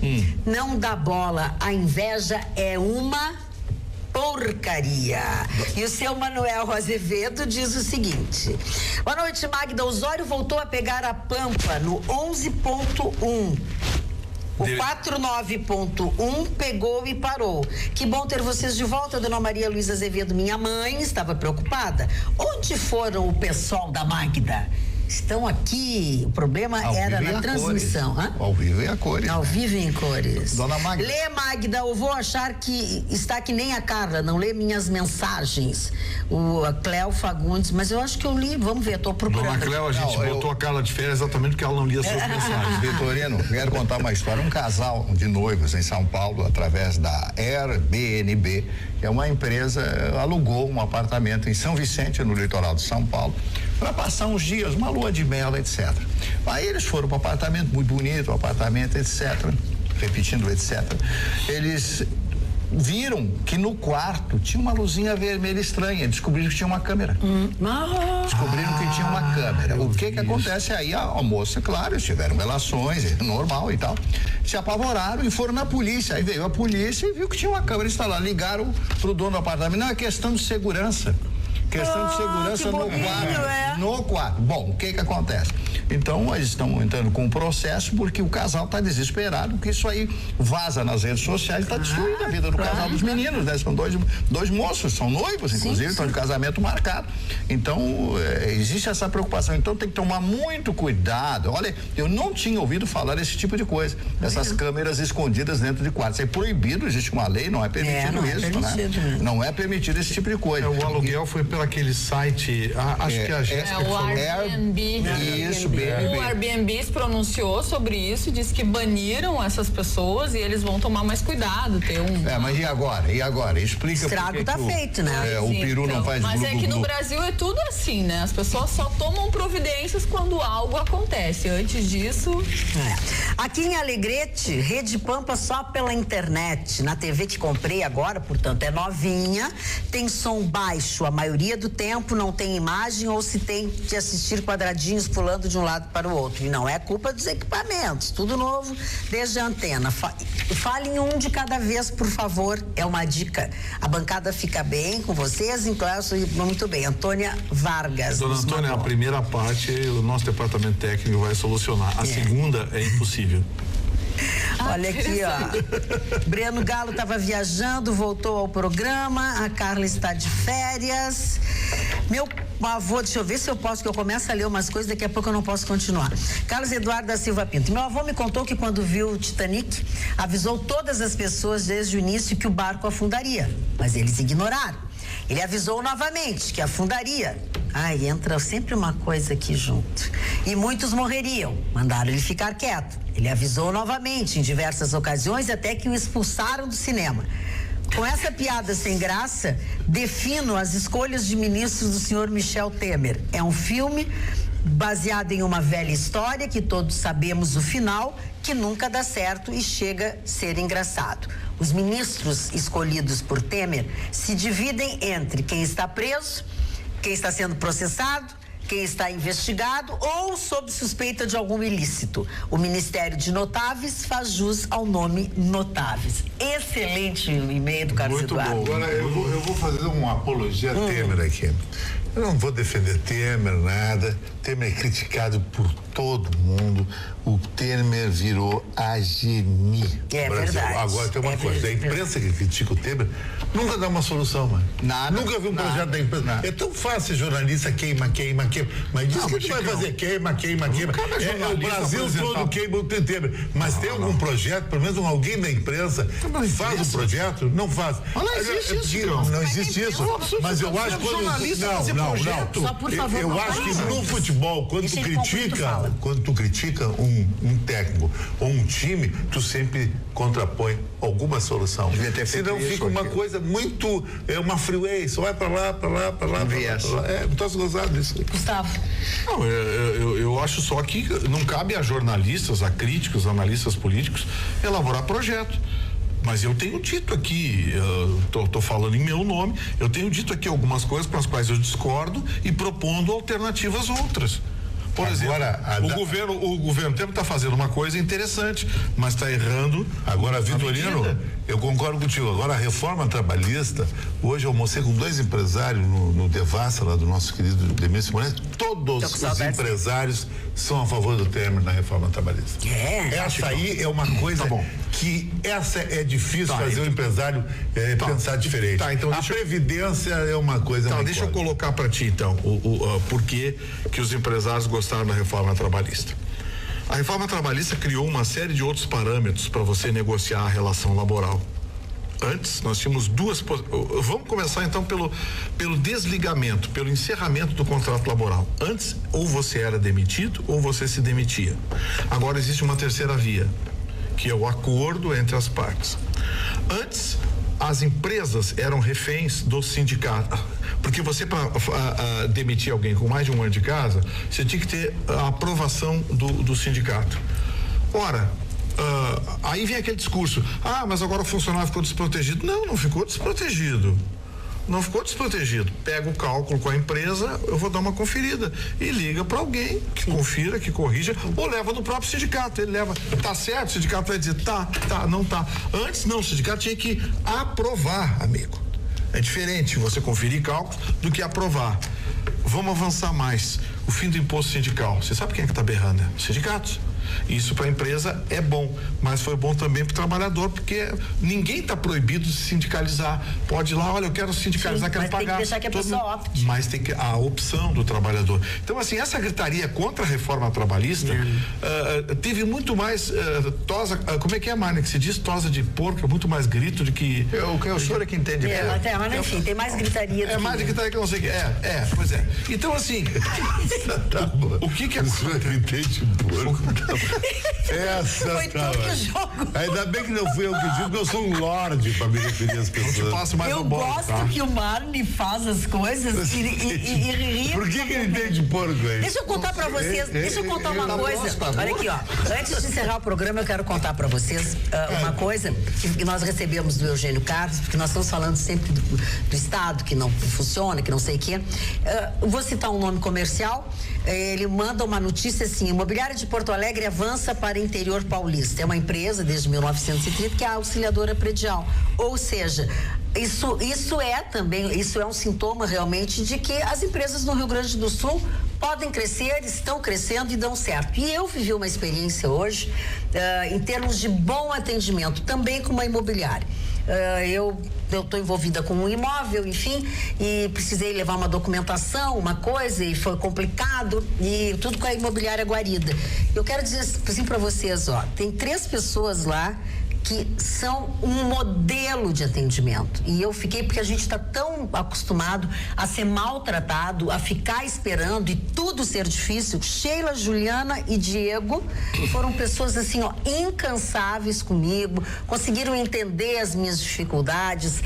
não dá bola, a inveja é uma porcaria. E o seu Manuel Azevedo diz o seguinte: boa noite, Magda. Osório voltou a pegar a Pampa no 11.1. O 49.1 pegou e parou. Que bom ter vocês de volta, dona Maria Luísa Azevedo. Minha mãe estava preocupada. Onde foram o pessoal da Magda? Estão aqui, o problema era na transmissão. Ao vivo e a cores. Ao vivo e em cores. Dona Magda. Lê, Magda, eu vou achar que está que nem a Carla, não lê minhas mensagens. A Cléo Fagundes, mas eu acho que eu li, vamos ver, estou procurando. Dona Cléo, a gente botou a Carla de férias exatamente porque ela não lia suas mensagens. Vitorino, quero contar uma história. Um casal de noivos em São Paulo, através da Airbnb, que é uma empresa, alugou um apartamento em São Vicente, no litoral de São Paulo, para passar uns dias, uma lua de mel, etc. Aí eles foram para o apartamento, muito bonito, o apartamento, etc. Repetindo, etc. Eles viram que no quarto tinha uma luzinha vermelha estranha, descobriram que tinha uma câmera. Descobriram que tinha uma câmera. O que acontece aí? A moça, claro, eles tiveram relações, normal e tal, se apavoraram e foram na polícia. Aí veio a polícia e viu que tinha uma câmera instalada. Ligaram pro dono do apartamento. Não, é questão de segurança. Questão de segurança no quarto. Bom, o que acontece? Então, eles estão entrando com um processo porque o casal está desesperado, porque isso aí vaza nas redes sociais, está destruindo a vida do casal dos meninos, né? São dois moços, são noivos, inclusive, estão de casamento marcado. Então, existe essa preocupação. Então, tem que tomar muito cuidado. Olha, eu não tinha ouvido falar desse tipo de coisa. Essas câmeras escondidas dentro de quartos. É proibido, existe uma lei, não é permitido isso, né? Não é permitido esse tipo de coisa. O aluguel foi pelo aquele site, acho que a Jéssica o Airbnb. Isso, o Airbnb se pronunciou sobre isso, disse que baniram essas pessoas e eles vão tomar mais cuidado, ter mas e agora? E agora? Explica. O estrago tá feito, né? O peru não faz Mas é que no Brasil é tudo assim, né? As pessoas só tomam providências quando algo acontece. Antes disso... Aqui em Alegrete, Rede Pampa só pela internet. Na TV que comprei agora, portanto, é novinha, tem som baixo a maioria do tempo, não tem imagem ou se tem que assistir quadradinhos pulando de um lado para o outro. E não é culpa dos equipamentos, tudo novo desde a antena. Falem um de cada vez, por favor, é uma dica. A bancada fica bem com vocês, então muito bem. Antônia Vargas. Dona Antônia, a primeira parte o nosso departamento técnico vai solucionar. A segunda é impossível. Olha aqui, ó. Breno Galo estava viajando, voltou ao programa. A Carla está de férias. Meu avô, deixa eu ver se eu posso, que eu começo a ler umas coisas, daqui a pouco eu não posso continuar. Carlos Eduardo da Silva Pinto. Meu avô me contou que quando viu o Titanic, avisou todas as pessoas desde o início que o barco afundaria, mas eles ignoraram. Ele avisou novamente que afundaria. Ai, entra sempre uma coisa aqui junto. E muitos morreriam. Mandaram ele ficar quieto. Ele avisou novamente em diversas ocasiões, até que o expulsaram do cinema. Com essa piada sem graça, defino as escolhas de ministros do senhor Michel Temer. É um filme baseado em uma velha história que todos sabemos o final, que nunca dá certo e chega a ser engraçado. Os ministros escolhidos por Temer se dividem entre quem está preso, quem está sendo processado, quem está investigado ou sob suspeita de algum ilícito. O Ministério de Notáveis faz jus ao nome Notáveis. Excelente e-mail do Carlos Muito Eduardo. bom. Agora, eu vou fazer uma apologia a Temer aqui. Eu não vou defender Temer, nada. Temer é criticado por todo mundo. O Temer virou agemi. É Brasil. verdade. Agora tem uma coisa, a imprensa que critica o Temer nunca dá uma solução, mano. Nada. Nunca vi um projeto da imprensa. Nada. É tão fácil, jornalista queima. Mas diz que tu vai fazer queima. É o Brasil todo queima o Temer. Mas tem algum projeto, pelo menos alguém da imprensa faz um projeto? Não faz. Mas não existe isso, Não existe isso. Mas eu acho que quando Só por favor, eu não acho que fala. no futebol, quando Deixa tu ele concluir, tu fala. critica um técnico ou um time, tu sempre contrapõe alguma solução. Devia ter feito Senão isso, fica uma aquilo. coisa muito, uma freeway, só vai pra lá. Não tô gozado disso. Gustavo. Não, eu acho só que não cabe a jornalistas, a críticos, analistas políticos elaborar projeto. Mas eu tenho dito aqui, tô falando em meu nome, eu tenho dito aqui algumas coisas com as quais eu discordo e propondo alternativas outras. Por exemplo, o governo Temer está fazendo uma coisa interessante, mas está errando. Agora, Vitorino, eu concordo contigo. Agora, a reforma trabalhista, hoje eu almocei com 2 empresários no Devassa, lá do nosso querido Demir Simões. Todos os empresários são a favor do Temer na reforma trabalhista. Essa aí é uma coisa que essa é difícil fazer o empresário pensar diferente. Então a previdência é uma coisa muito deixa eu colocar para ti, então, por que os empresários gostaram da reforma trabalhista. A reforma trabalhista criou uma série de outros parâmetros para você negociar a relação laboral. Antes, nós tínhamos vamos começar então pelo desligamento, pelo encerramento do contrato laboral. Antes, ou você era demitido ou você se demitia. Agora existe uma terceira via, que é o acordo entre as partes. Antes, as empresas eram reféns do sindicato, porque você para demitir alguém com mais de 1 ano de casa, você tinha que ter a aprovação do sindicato. Ora, aí vem aquele discurso, mas agora o funcionário ficou desprotegido. Não ficou desprotegido. Não ficou desprotegido. Pega o cálculo com a empresa, eu vou dar uma conferida e liga para alguém que confira, que corrija, ou leva no próprio sindicato. Ele leva, tá certo? O sindicato vai dizer, tá, não tá. Antes não, o sindicato tinha que aprovar, amigo. É diferente você conferir cálculos do que aprovar. Vamos avançar mais. O fim do imposto sindical. Você sabe quem é que tá berrando? Né? Sindicatos. Isso para a empresa é bom, mas foi bom também para o trabalhador, porque ninguém está proibido de sindicalizar. Pode ir lá, olha, eu quero sindicalizar, quero pagar. Tem que deixar que a pessoa opte. Mas tem que a opção do trabalhador. Então, assim, essa gritaria contra a reforma trabalhista teve muito mais tosa. Como é que é, Marne, que se diz tosa de porco, muito mais grito do que. O senhor é que entende. Mas enfim, tem mais gritaria. É mais gritaria que eu não sei o que. Pois é. Então, assim. O que é. O senhor entende porco? Foi todo jogo. Ainda bem que não fui eu que digo, porque eu sou um lorde para me referir às pessoas. Eu gosto que o Marne faz as coisas e ri. Por que ele entende porco aí? Deixa eu contar pra vocês, uma coisa. Olha aqui, antes de encerrar o programa, eu quero contar pra vocês uma coisa que nós recebemos do Eugênio Carlos, porque nós estamos falando sempre do Estado, que não funciona, que não sei o quê. Vou citar um nome comercial. Ele manda uma notícia assim: Imobiliária de Porto Alegre avança para interior paulista. É uma empresa desde 1930 que é a auxiliadora predial. Ou seja, isso é um sintoma realmente de que as empresas no Rio Grande do Sul podem crescer, estão crescendo e dão certo. E eu vivi uma experiência hoje em termos de bom atendimento, também com uma imobiliária. Eu estou envolvida com um imóvel, enfim, e precisei levar uma documentação, uma coisa, e foi complicado, e tudo com a imobiliária Guarida. Eu quero dizer assim para vocês, tem 3 pessoas lá que são um modelo de atendimento. E eu fiquei, porque a gente está tão acostumado a ser maltratado, a ficar esperando e tudo ser difícil. Sheila, Juliana e Diego foram pessoas assim, incansáveis comigo, conseguiram entender as minhas dificuldades,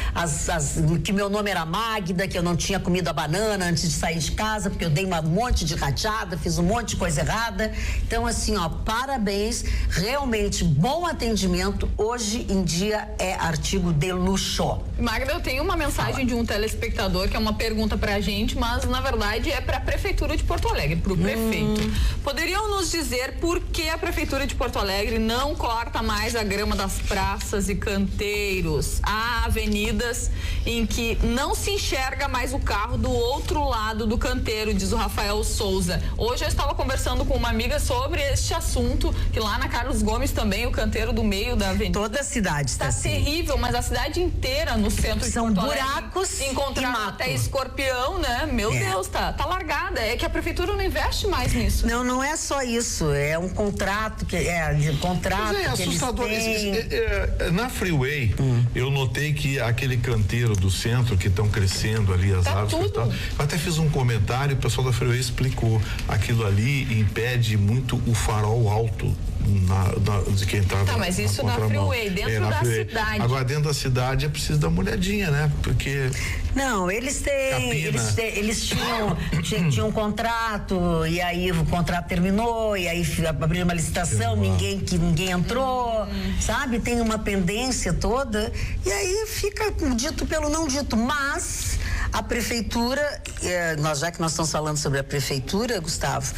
que meu nome era Magda, que eu não tinha comido a banana antes de sair de casa, porque eu dei um monte de rateada, fiz um monte de coisa errada. Então, assim, parabéns, realmente bom atendimento. hoje em dia é artigo de luxo. Magda, eu tenho uma mensagem de um telespectador que é uma pergunta pra gente, mas na verdade é pra Prefeitura de Porto Alegre, pro prefeito. Poderiam nos dizer por que a Prefeitura de Porto Alegre não corta mais a grama das praças e canteiros? Há avenidas em que não se enxerga mais o carro do outro lado do canteiro, diz o Rafael Souza. Hoje eu estava conversando com uma amiga sobre este assunto, que lá na Carlos Gomes também, o canteiro do meio da avenida. Toda a cidade está assim. Terrível, mas a cidade inteira no centro São de Porto Alegre, buracos encontrar e mato. até escorpião, né? Meu Deus, tá largada. É que a prefeitura não investe mais nisso. Não é só isso, é um contrato que Mas é assustador. Na Freeway, eu notei que aquele canteiro do centro que estão crescendo ali as árvores e tal. Eu até fiz um comentário, o pessoal da Freeway explicou. Aquilo ali impede muito o farol alto de quem tá. Tá, mas isso na Freeway, dentro da cidade. Agora, dentro da cidade é preciso dar uma olhadinha, né? Porque. Não, eles tinham um contrato, e aí o contrato terminou, e aí abriu uma licitação, ninguém entrou, sabe? Tem uma pendência toda, e aí fica dito pelo não dito, mas a prefeitura, já que nós estamos falando sobre a prefeitura, Gustavo,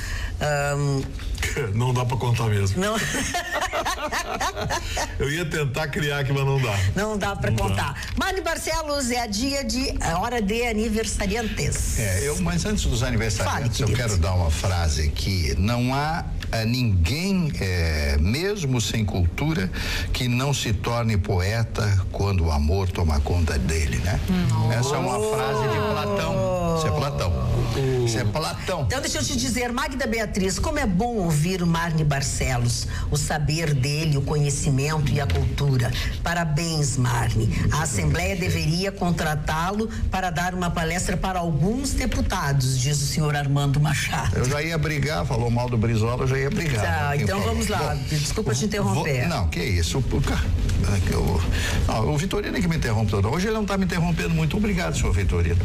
não dá pra contar mesmo. Não. Eu ia tentar criar aqui, mas não dá. Não dá pra contar. Marli Barcelos, é hora de aniversariantes. Mas antes dos aniversariantes, eu quero dar uma frase aqui. Não há ninguém, mesmo sem cultura, que não se torne poeta quando o amor toma conta dele, né? Essa é uma frase de Platão. Isso é Platão. Isso é Platão. Então deixa eu te dizer, Magda Beatriz, como é bom ouvir o Marli Barcelos, o saber dele, o conhecimento e a cultura. Parabéns, Marli. A Assembleia deveria contratá-lo para dar uma palestra para alguns deputados, diz o senhor Armando Machado. Eu já ia brigar, falou mal do Brizola, eu já ia brigar. Tá, então vamos lá. Desculpa te interromper. Não, que isso. O Vitorino é que me interrompe toda. Hoje ele não está me interrompendo muito. Obrigado, senhor Vitorino.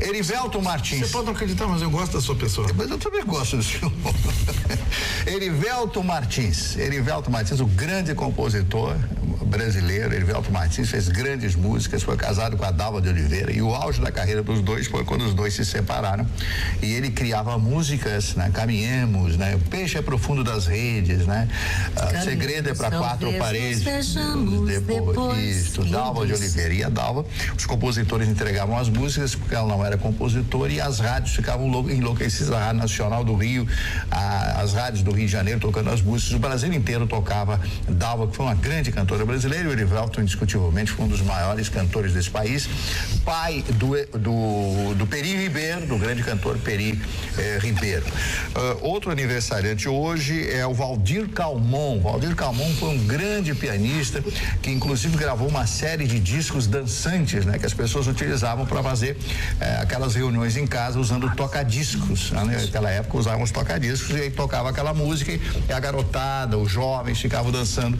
Erivelto Martins. Você pode não acreditar, mas eu gosto da sua pessoa. Mas eu também gosto do senhor. Erivelto Martins, o grande compositor brasileiro. Erivelto Martins fez grandes músicas, foi casado com a Dalva de Oliveira, e o auge da carreira dos dois foi quando os dois se separaram, e ele criava músicas, né? Caminhemos, né? O Peixe é profundo das redes, né? Segredo é para quatro paredes. Isso, Dalva de Oliveira. E a Dalva, os compositores entregavam as músicas porque ela não era compositora, e as rádios ficavam enlouquecidas. A Rádio Nacional do Rio, as rádios do Rio de Janeiro tocando as músicas, o Brasil inteiro tocava Dalva, que foi uma grande cantora brasileira. E o Erivelto, indiscutivelmente, foi um dos maiores cantores desse país, pai do Peri Ribeiro, do grande cantor Peri Ribeiro. Outro aniversariante hoje é o Valdir Calmon. Valdir Calmon foi um grande pianista que inclusive gravou uma série de discos dançantes, né, que as pessoas utilizavam para fazer aquelas reuniões em casa usando tocadiscos. Naquela época usavam os tocadiscos, e aí tocava aquela música e a garotada, os jovens ficavam dançando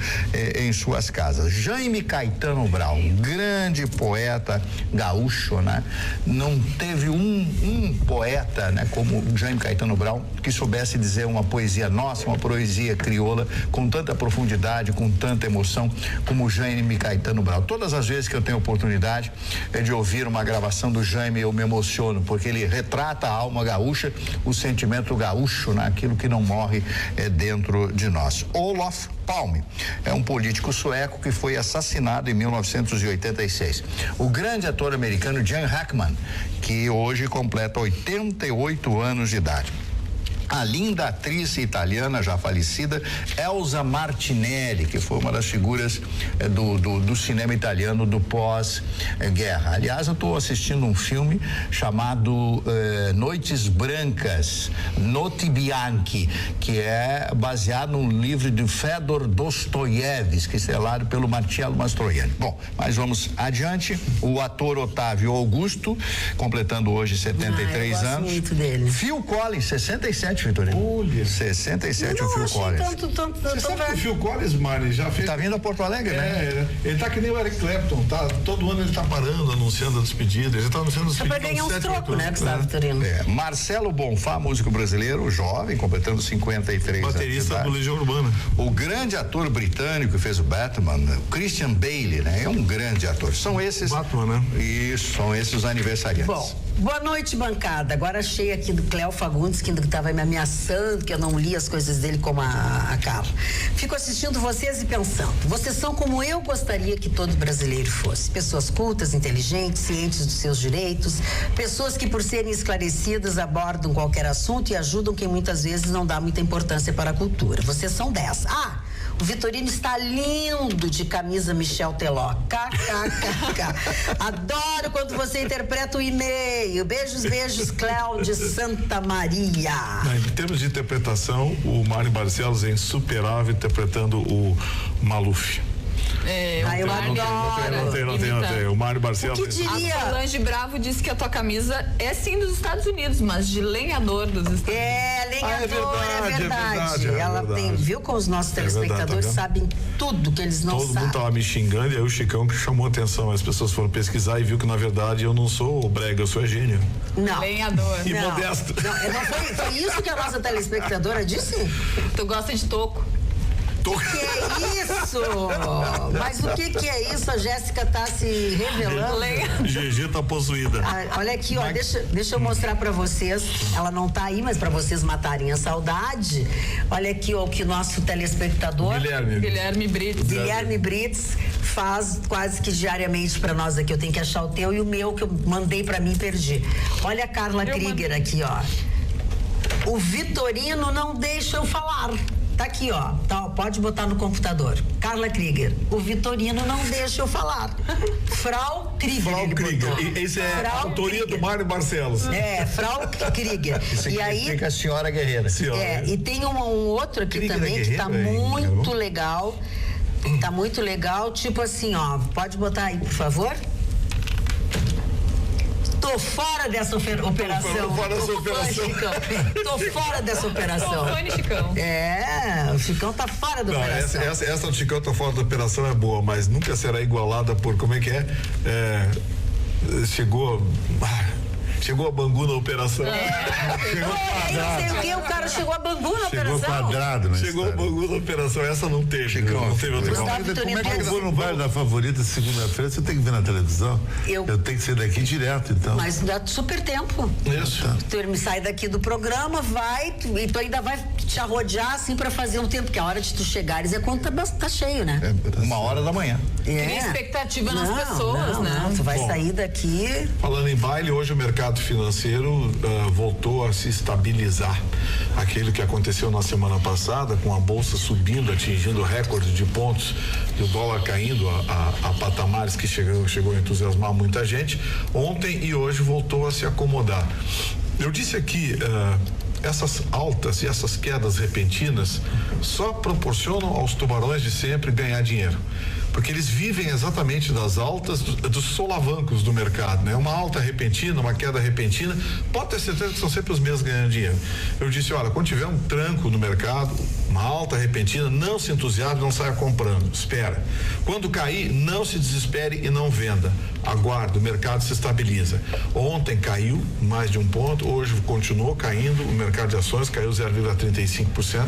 em suas casas. Jaime Caetano Brau, grande poeta gaúcho, né? Não teve um poeta, né, como Jaime Caetano Brau, que soubesse dizer uma poesia nossa, uma poesia crioula, com tanta profundidade, com tanta emoção, como Jaime Caetano Brau. Todas as vezes que eu tenho oportunidade de ouvir uma gravação do Jaime, eu me emociono, porque ele retrata a alma gaúcha, o sentimento gaúcho, né? Aquilo que não morre dentro de nós. Olof Palme é um político sueco que foi assassinado em 1986. O grande ator americano Gene Hackman, que hoje completa 88 anos de idade. A linda atriz italiana já falecida Elsa Martinelli, que foi uma das figuras do cinema italiano do pós-guerra. Aliás, eu estou assistindo um filme chamado Noites Brancas, Notti Bianchi, que é baseado num livro de Fedor Dostoiévski, estrelado pelo Marcello Mastroianni. Bom, mas vamos adiante. O ator Otávio Augusto, completando hoje 73 anos. Muito dele. Phil Collins, 67 67, Vitorino. Olha. 67 o Não, Phil achei Collins. Você sabe que o Phil Collins, Mari, já fez... Tá vindo a Porto Alegre, né? Ele tá que nem o Eric Clapton, tá? Todo ano ele tá parando, anunciando a despedida. Ele tá anunciando a Só despedida. pra ganhar uns trocos, né, Gustavo Vitorino? Marcelo Bonfá, músico brasileiro, jovem, completando 53 anos. Baterista do Legião Urbana. O grande ator britânico que fez o Batman, o Christian Bale, né? É um grande ator. São esses. Batman, né? Isso, são esses os aniversariantes. Bom, boa noite, bancada. Agora achei aqui do Cléo Fagundes, que estava me ameaçando, que eu não li as coisas dele como a Carla. Fico assistindo vocês e pensando. Vocês são como eu gostaria que todo brasileiro fosse. Pessoas cultas, inteligentes, cientes dos seus direitos, pessoas que, por serem esclarecidas, abordam qualquer assunto e ajudam quem muitas vezes não dá muita importância para a cultura. Vocês são dessa. O Vitorino está lindo de camisa Michel Teló. KKKK. Adoro quando você interpreta o e-mail. Beijos, beijos, Cléo de Santa Maria. Em termos de interpretação, o Mário Barcelos é insuperável interpretando o Maluf. Eu adoro. Não tem. O Mário Barcelos. O que diria? A Solange Bravo disse que a tua camisa é sim dos Estados Unidos, mas de lenhador dos Estados Unidos. Lenhador, é verdade. Ela verdade. tem, viu como os nossos telespectadores sabem tudo que eles não Todo sabem. mundo tava me xingando e aí o Chicão que chamou a atenção. As pessoas foram pesquisar e viu que na verdade eu não sou o brega, eu sou gênio. Não. Lenhador. E Não. modesto. Não foi isso que a nossa telespectadora disse? Tu gosta de toco. Que é isso? Mas o que é isso? A Jéssica tá se revelando. GG tá possuída. Olha aqui, ó, deixa eu mostrar pra vocês. Ela não tá aí, mas pra vocês matarem a saudade. Olha aqui, ó, o que nosso telespectador Guilherme Brits faz quase que diariamente pra nós aqui. Eu tenho que achar o teu e o meu que eu mandei pra mim e perdi. Olha a Carla Krieger aqui, ó. O Vitorino não deixa eu falar. Tá aqui, ó. Tá, pode botar no computador. Carla Krieger. O Vitorino não deixa eu falar. Frau Krieger. Frau Krieger. Esse é a autoria do Mário Barcelos. Frau Krieger. E aí a senhora guerreira. E tem um outro aqui Krieger também que tá muito legal. Tá muito legal. Tipo assim, ó. Pode botar aí, por favor? Tô fora dessa operação. Tô fora dessa operação. Tô fora dessa operação. Chicão. O Chicão tá fora da operação. Essa do Chicão tá fora da operação é boa, mas nunca será igualada por, como é que é? Chegou a Bangu na operação. Chegou quadrado. O cara chegou a Bangu na operação. Chegou quadrado, né? Chegou a Bangu na operação. Essa não teve. Chicão, não teve outra igual. Como é que eu vou no baile da Favorita segunda-feira? Você tem que ver na televisão? Eu tenho que ser daqui direto, então. Mas dá super tempo. Isso. Tu me sai daqui do programa, e tu ainda vai te arrodear assim pra fazer um tempo, porque a hora de tu chegares é quando tá cheio, né? 1h da manhã. Tem expectativa nas pessoas, né? Não, tu vai sair daqui. Falando em baile, hoje o mercado financeiro voltou a se estabilizar. Aquele que aconteceu na semana passada, com a bolsa subindo, atingindo recorde de pontos e o dólar caindo a patamares que chegou a entusiasmar muita gente, ontem e hoje voltou a se acomodar. Eu disse aqui, essas altas e essas quedas repentinas só proporcionam aos tubarões de sempre ganhar dinheiro. Porque eles vivem exatamente das altas, dos solavancos do mercado, né? Uma alta repentina, uma queda repentina, pode ter certeza que são sempre os mesmos ganhando dinheiro. Eu disse, olha, quando tiver um tranco no mercado, uma alta repentina, não se entusiasme, não saia comprando, espera. Quando cair, não se desespere e não venda. Aguarde, o mercado se estabiliza. Ontem caiu mais de um ponto, hoje continuou caindo, o mercado de ações caiu 0,35%.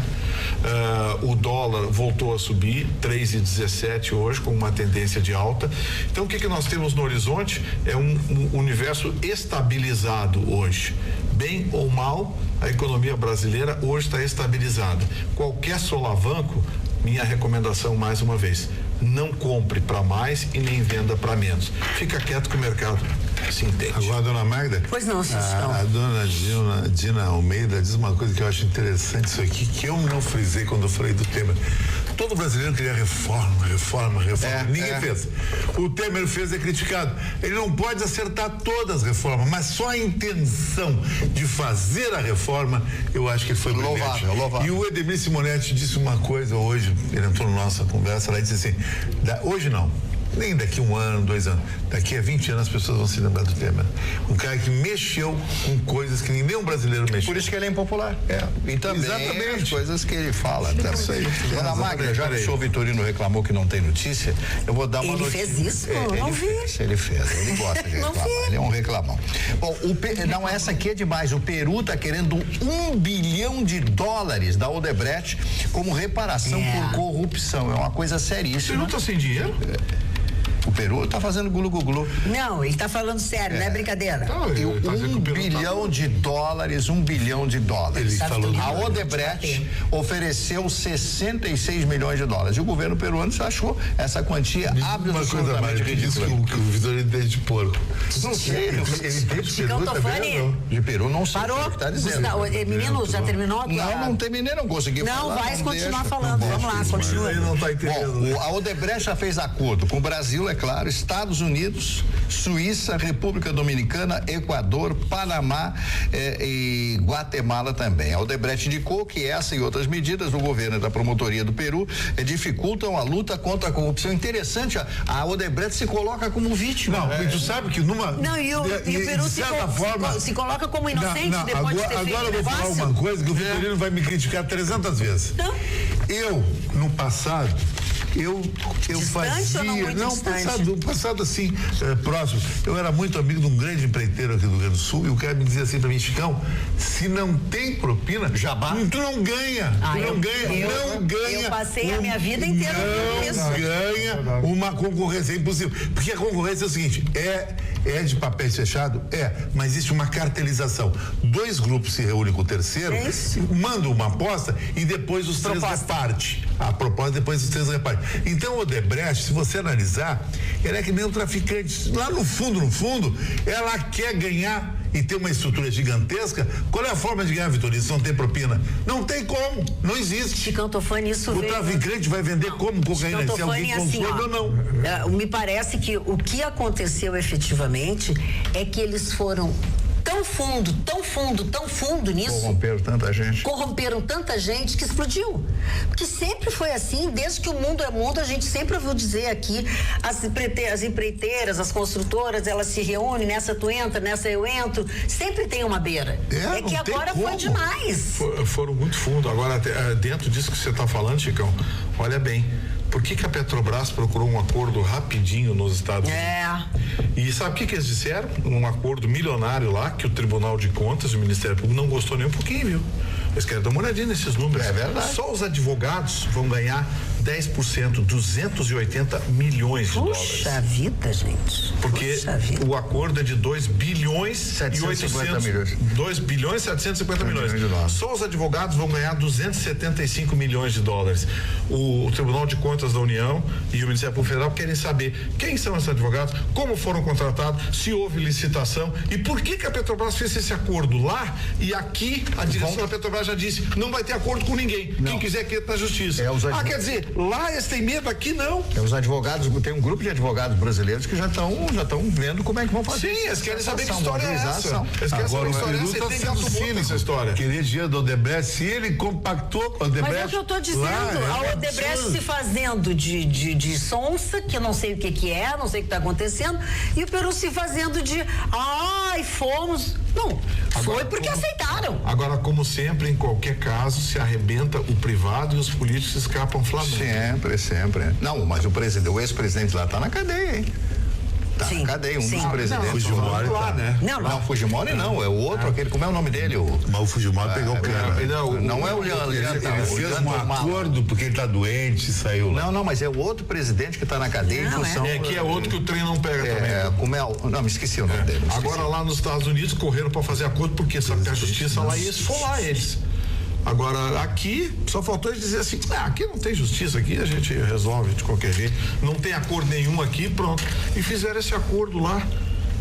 O dólar voltou a subir, 3,17 hoje, com uma tendência de alta. Então, o que nós temos no horizonte é um universo estabilizado hoje. Bem ou mal, a economia brasileira hoje está estabilizada. Qualquer solavanco, minha recomendação mais uma vez, não compre para mais e nem venda para menos. Fica quieto que o mercado se entende. Agora, dona Magda. Pois não, Cistão. A dona Dina Almeida diz uma coisa que eu acho interessante isso aqui, que eu não frisei quando eu falei do Temer. Todo brasileiro queria reforma. Ninguém fez. O Temer fez, é criticado. Ele não pode acertar todas as reformas, mas só a intenção de fazer a reforma, eu acho que ele foi louvável. E o Edemir Simonetti disse uma coisa hoje, ele entrou na nossa conversa lá e disse assim, hoje não, Nem daqui 1 ano, 2 anos. Daqui a 20 anos as pessoas vão se lembrar do Temer. Um cara que mexeu com coisas que nenhum brasileiro mexeu. Por isso que ele é impopular. E também Exatamente. as coisas que ele fala. Isso aí. Dona Magda, já que o senhor Vitorino reclamou que não tem notícia, eu vou dar uma Ele notícia. fez isso? Não vi. Ele fez. Ele gosta de reclamar. Ele é um reclamão. Bom, não, essa aqui é demais. O Peru está querendo $1 bilhão da Odebrecht como reparação por corrupção. É uma coisa seríssima. Você não está sem dinheiro? O Peru está fazendo glu-glu-glu. Não, ele está falando sério, não é brincadeira. $1 bilhão $1 bilhão. Ele falou A Odebrecht ofereceu $66 milhões. E o governo peruano achou essa quantia absolutamente ridícula. Que o Vitorino tem de porco. Não sei, ele tem de Chicão Peru Tofani. também, de Peru não sei Parou? o que está dizendo. Menino, já terminou? Não terminei, não consegui falar. Não, vai continuar deixa. falando. Vamos lá, continua. Ele não está entendendo. Bom, a Odebrecht já fez acordo com o Brasil, é claro, Estados Unidos, Suíça, República Dominicana, Equador, Panamá e Guatemala também. A Odebrecht indicou que essa e outras medidas do governo e da promotoria do Peru dificultam a luta contra a corrupção. Interessante, a Odebrecht se coloca como vítima. Não, e tu sabe que numa... Não, e o Peru se coloca como inocente depois de ter feito agora o eu vou falar negócio? uma coisa que o Vitorino vai me criticar 300 vezes. Não. Eu, no passado, eu Distante fazia... ou não muito distante? Passado assim, próximo. Eu era muito amigo de um grande empreiteiro aqui do Rio Grande do Sul e o cara me dizia assim pra mim, Chicão, se não tem propina, jabá, tu não ganha. Não ganha. Eu passei a minha vida inteira com isso. Não ganha uma concorrência, é impossível. Porque a concorrência é o seguinte, é de papéis fechados? Mas existe uma cartelização. 2 grupos se reúnem com o terceiro, mandam uma aposta e depois os 3 repartem. A proposta, depois os 3 repartem. Então, o Odebrecht, se você analisar, ela é que nem um traficante. Lá no fundo, ela quer ganhar e ter uma estrutura gigantesca. Qual é a forma de ganhar, Vitorino, se não tem propina? Não tem como, não existe. Chicão Tofani, isso o traficante vai vender como cocaína, se alguém consome ou não. Me parece que o que aconteceu efetivamente é que eles foram tão fundo nisso. Corromperam tanta gente que explodiu. Porque sempre foi assim, desde que o mundo é mundo, a gente sempre ouviu dizer aqui, as empreiteiras, as construtoras, elas se reúnem, nessa tu entra, nessa eu entro, sempre tem uma beira. É que agora foi demais. Foram muito fundo. Agora, dentro disso que você está falando, Chicão, olha bem. Por que a Petrobras procurou um acordo rapidinho nos Estados Unidos? E sabe o que eles disseram? Um acordo milionário lá, que o Tribunal de Contas, o Ministério Público, não gostou nem um pouquinho, viu? Eles querem dar uma olhadinha nesses números. É verdade. Só os advogados vão ganhar 10%, $280 milhões. Puxa vida, gente. Porque o acordo é de 2 bilhões 750 milhões. 2 bilhões 750 milhões. Só os advogados vão ganhar $275 milhões. O Tribunal de Contas da União e o Ministério Público Federal querem saber quem são esses advogados, como foram contratados, se houve licitação e por que a Petrobras fez esse acordo lá e aqui a direção da Petrobras já disse, não vai ter acordo com ninguém. Quem quiser que entre na justiça. Quer dizer, lá eles têm medo, aqui não. Os advogados, tem um grupo de advogados brasileiros que já estão vendo como é que vão fazer. Sim, eles querem saber que história é essa. Eles querem saber que história é essa e tem gato morto essa história. Aquele dia do Odebrecht, se ele compactou com a Odebrecht... Mas é o que eu estou dizendo, a Odebrecht se fazendo de sonsa, que eu não sei o que é, não sei o que está acontecendo, e o Peru se fazendo de, fomos... Não, foi porque aceitaram. Agora, como sempre, em qualquer caso, se arrebenta o privado e os políticos escapam flamando. Sempre. Não, mas o ex-presidente lá tá na cadeia, hein? Tá na cadeia, dos presidentes. Fujimori lá, né? Não, Fujimori não, é o outro, aquele, como é o nome dele? Mas o Fujimori pegou o cara. Não é o Leandro. Ele fez um acordo porque ele tá doente e saiu lá. Não, mas é o outro presidente que tá na cadeia em função... que é outro que o trem não pega também. Não, me esqueci o nome dele. Agora lá nos Estados Unidos correram para fazer acordo porque sabe que a justiça lá ia esfolar eles. Agora, aqui, só faltou eles dizer assim, aqui não tem justiça, aqui a gente resolve de qualquer jeito, não tem acordo nenhum aqui, pronto. E fizeram esse acordo lá,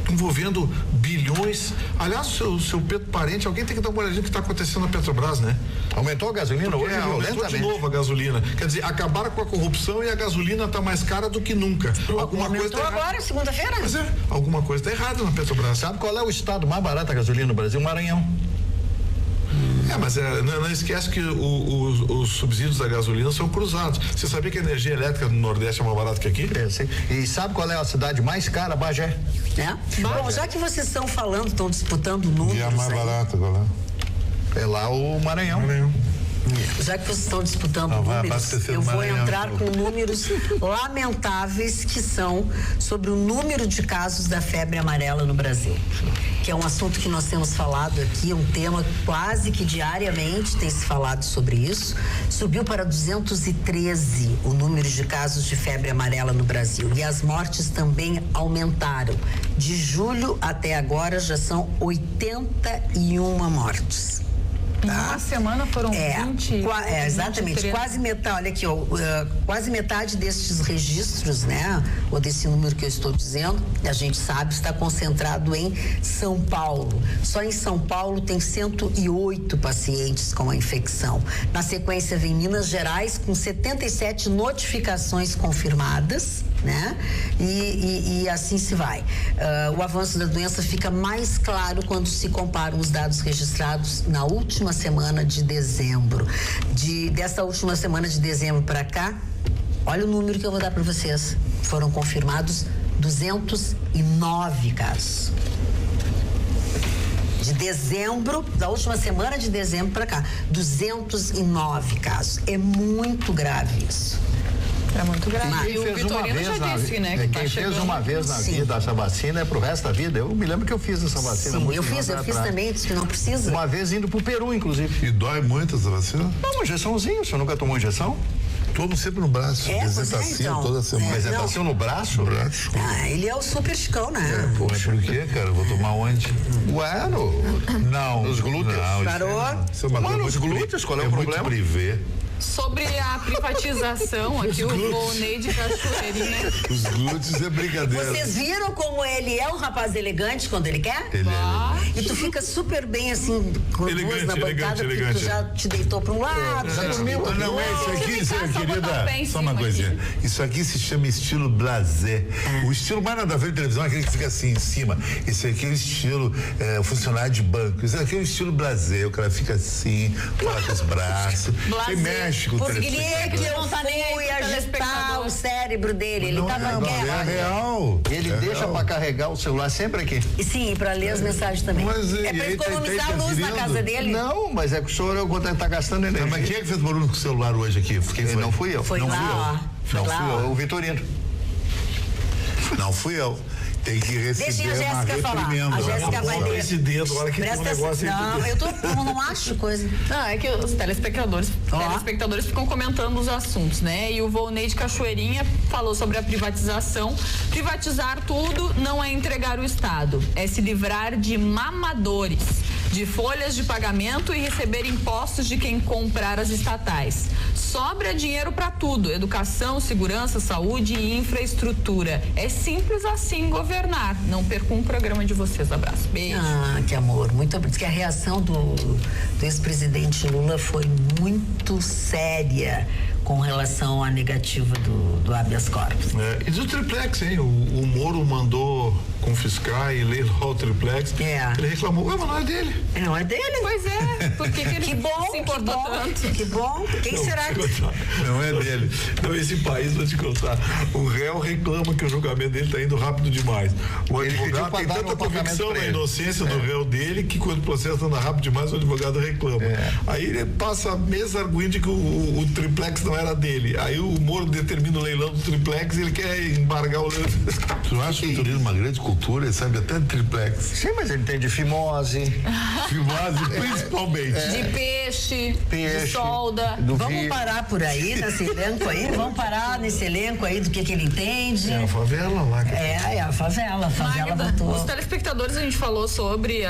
envolvendo bilhões. Aliás, o seu Pedro Parente, alguém tem que dar uma olhadinha no que está acontecendo na Petrobras, né? Aumentou a gasolina hoje aumentou de novo a gasolina. Quer dizer, acabaram com a corrupção e a gasolina está mais cara do que nunca. Alguma coisa tá agora, segunda-feira? Pois é, alguma coisa está errada na Petrobras. Sabe qual é o estado mais barato da gasolina no Brasil? Maranhão. Mas não esquece que os subsídios da gasolina são cruzados. Você sabia que a energia elétrica no Nordeste é mais barata que aqui? Sim. E sabe qual é a cidade mais cara? Bagé. Bom, já que vocês estão falando, estão disputando números. E a mais barata agora. É lá o Maranhão. Já que vocês estão disputando números, eu vou entrar com números lamentáveis que são sobre o número de casos da febre amarela no Brasil, que é um assunto que nós temos falado aqui, um tema quase que diariamente tem se falado sobre isso. Subiu para 213 o número de casos de febre amarela no Brasil e as mortes também aumentaram. De julho até agora já são 81 mortes. Em uma semana foram 20. Exatamente. 23. Quase metade, olha aqui, quase metade destes registros, né? Ou desse número que eu estou dizendo, a gente sabe, está concentrado em São Paulo. Só em São Paulo tem 108 pacientes com a infecção. Na sequência vem Minas Gerais com 77 notificações confirmadas, né? E assim se vai. O avanço da doença fica mais claro quando se comparam os dados registrados na última semana de dezembro. Dessa última semana de dezembro para cá, olha o número que eu vou dar para vocês. Foram confirmados 209 casos. De dezembro, da última semana de dezembro para cá, 209 casos. É muito grave isso. É muito grave. Quem fez uma vez na vida, quem fez uma vez na vida essa vacina é pro resto da vida. Eu me lembro que eu fiz essa vacina. Sim, eu fiz também, disse que não precisa. Uma vez indo pro Peru, inclusive. E dói muito essa vacina? Não, uma injeçãozinha. O senhor nunca tomou injeção? Tomo sempre no braço. Então. Toda semana. Apresentação no braço? Ele é o super chicão, né? Mas por quê, cara? Vou tomar onde? Ué, Não. Nos glúteos. Não, Parou? Mano, os glúteos, qual é o problema? Muito privê. Sobre a privatização, aqui o Volney de Cachoeirinha. Os glúteos é brincadeira. Vocês viram como ele é um rapaz elegante quando ele quer? Ele é. E tu fica super bem assim, com duas na bancada, porque tu já te deitou para um lado, já dormiu. Não, isso aqui, querida, só uma coisinha. Isso aqui se chama estilo blasé. O estilo mais nada a ver de televisão é aquele que fica assim em cima. Esse aqui é o estilo funcionário de banco. Isso aqui é o estilo blasé. O cara fica assim, fala com os braços. Tem México. Porque que eu fui agitar o cérebro dele. Ele tava quieto. É real. Ele deixa pra carregar o celular sempre aqui. E sim, pra ler as mensagens também. Mas é pra economizar a luz na casa dele? Não, mas é que o senhor tá gastando energia. Mas quem é que fez barulho com o celular hoje aqui? Não fui eu. Foi lá, ó. Não fui eu, o Vitorino. Não fui eu. Tem que receber. Deixa a Jéssica falar. A Jéssica vai ler. Esse dedo, agora que tem um negócio aí. Eu não acho coisa. Não, é que os telespectadores ficam comentando os assuntos, né? E o Volney de Cachoeirinha falou sobre a privatização. Privatizar tudo não é entregar o Estado, é se livrar de mamadores, de folhas de pagamento e receber impostos de quem comprar as estatais. Sobra dinheiro para tudo: educação, segurança, saúde e infraestrutura. É simples assim governar. Não percam um programa de vocês. Abraço. Beijo. Que amor. Muito obrigado. Que a reação do ex-presidente Lula foi muito séria com relação à negativa do habeas corpus. E do triplex, hein? O Moro mandou confiscar e leiloar o triplex. Ele reclamou, mas não é dele. Não é dele? Pois é. Por que ele se importou tanto? Que bom. Quem será que... Não é dele. Não, esse país, vou te contar. O réu reclama que o julgamento dele está indo rápido demais. O advogado tem tanta convicção na inocência do réu dele que quando o processo anda rápido demais, o advogado reclama. Aí ele passa meses arguindo que o triplex não era dele. Aí o Moro determina o leilão do triplex e ele quer embargar o leilão. Tu acha que o Vitorino uma grande cultura? Ele sabe até de triplex. Sim, mas ele tem de fimose. Fimose, principalmente. De peixe, de solda. Vamos parar por aí, nesse elenco aí? Vamos parar nesse elenco aí do que ele entende? É a favela lá. É a favela. A favela voltou. Os telespectadores, a gente falou sobre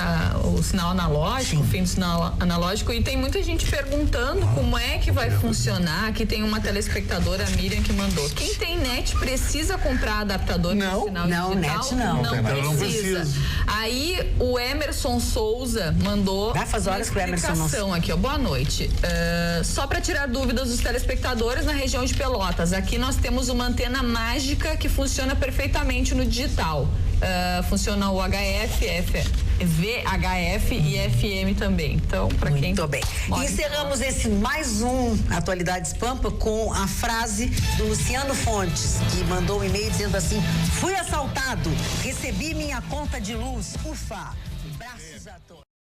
o sinal analógico, o fim do sinal analógico, e tem muita gente perguntando como é que vai funcionar. Aqui tem uma telespectadora, a Miriam, que mandou. Quem tem net precisa comprar adaptador de sinal digital? Não, net não. Não precisa. Aí o Emerson Souza mandou uma explicação aqui, ó. Boa noite. Só para tirar dúvidas dos telespectadores, na região de Pelotas, aqui nós temos uma antena mágica que funciona perfeitamente no digital. Funciona o HF, VHF e FM também. Então, para quem... Muito bem. Encerramos esse mais um Atualidades Pampa com a frase do Luciano Fontes, que mandou um e-mail dizendo assim: fui assaltado, recebi minha conta de luz, ufa, braços a todos.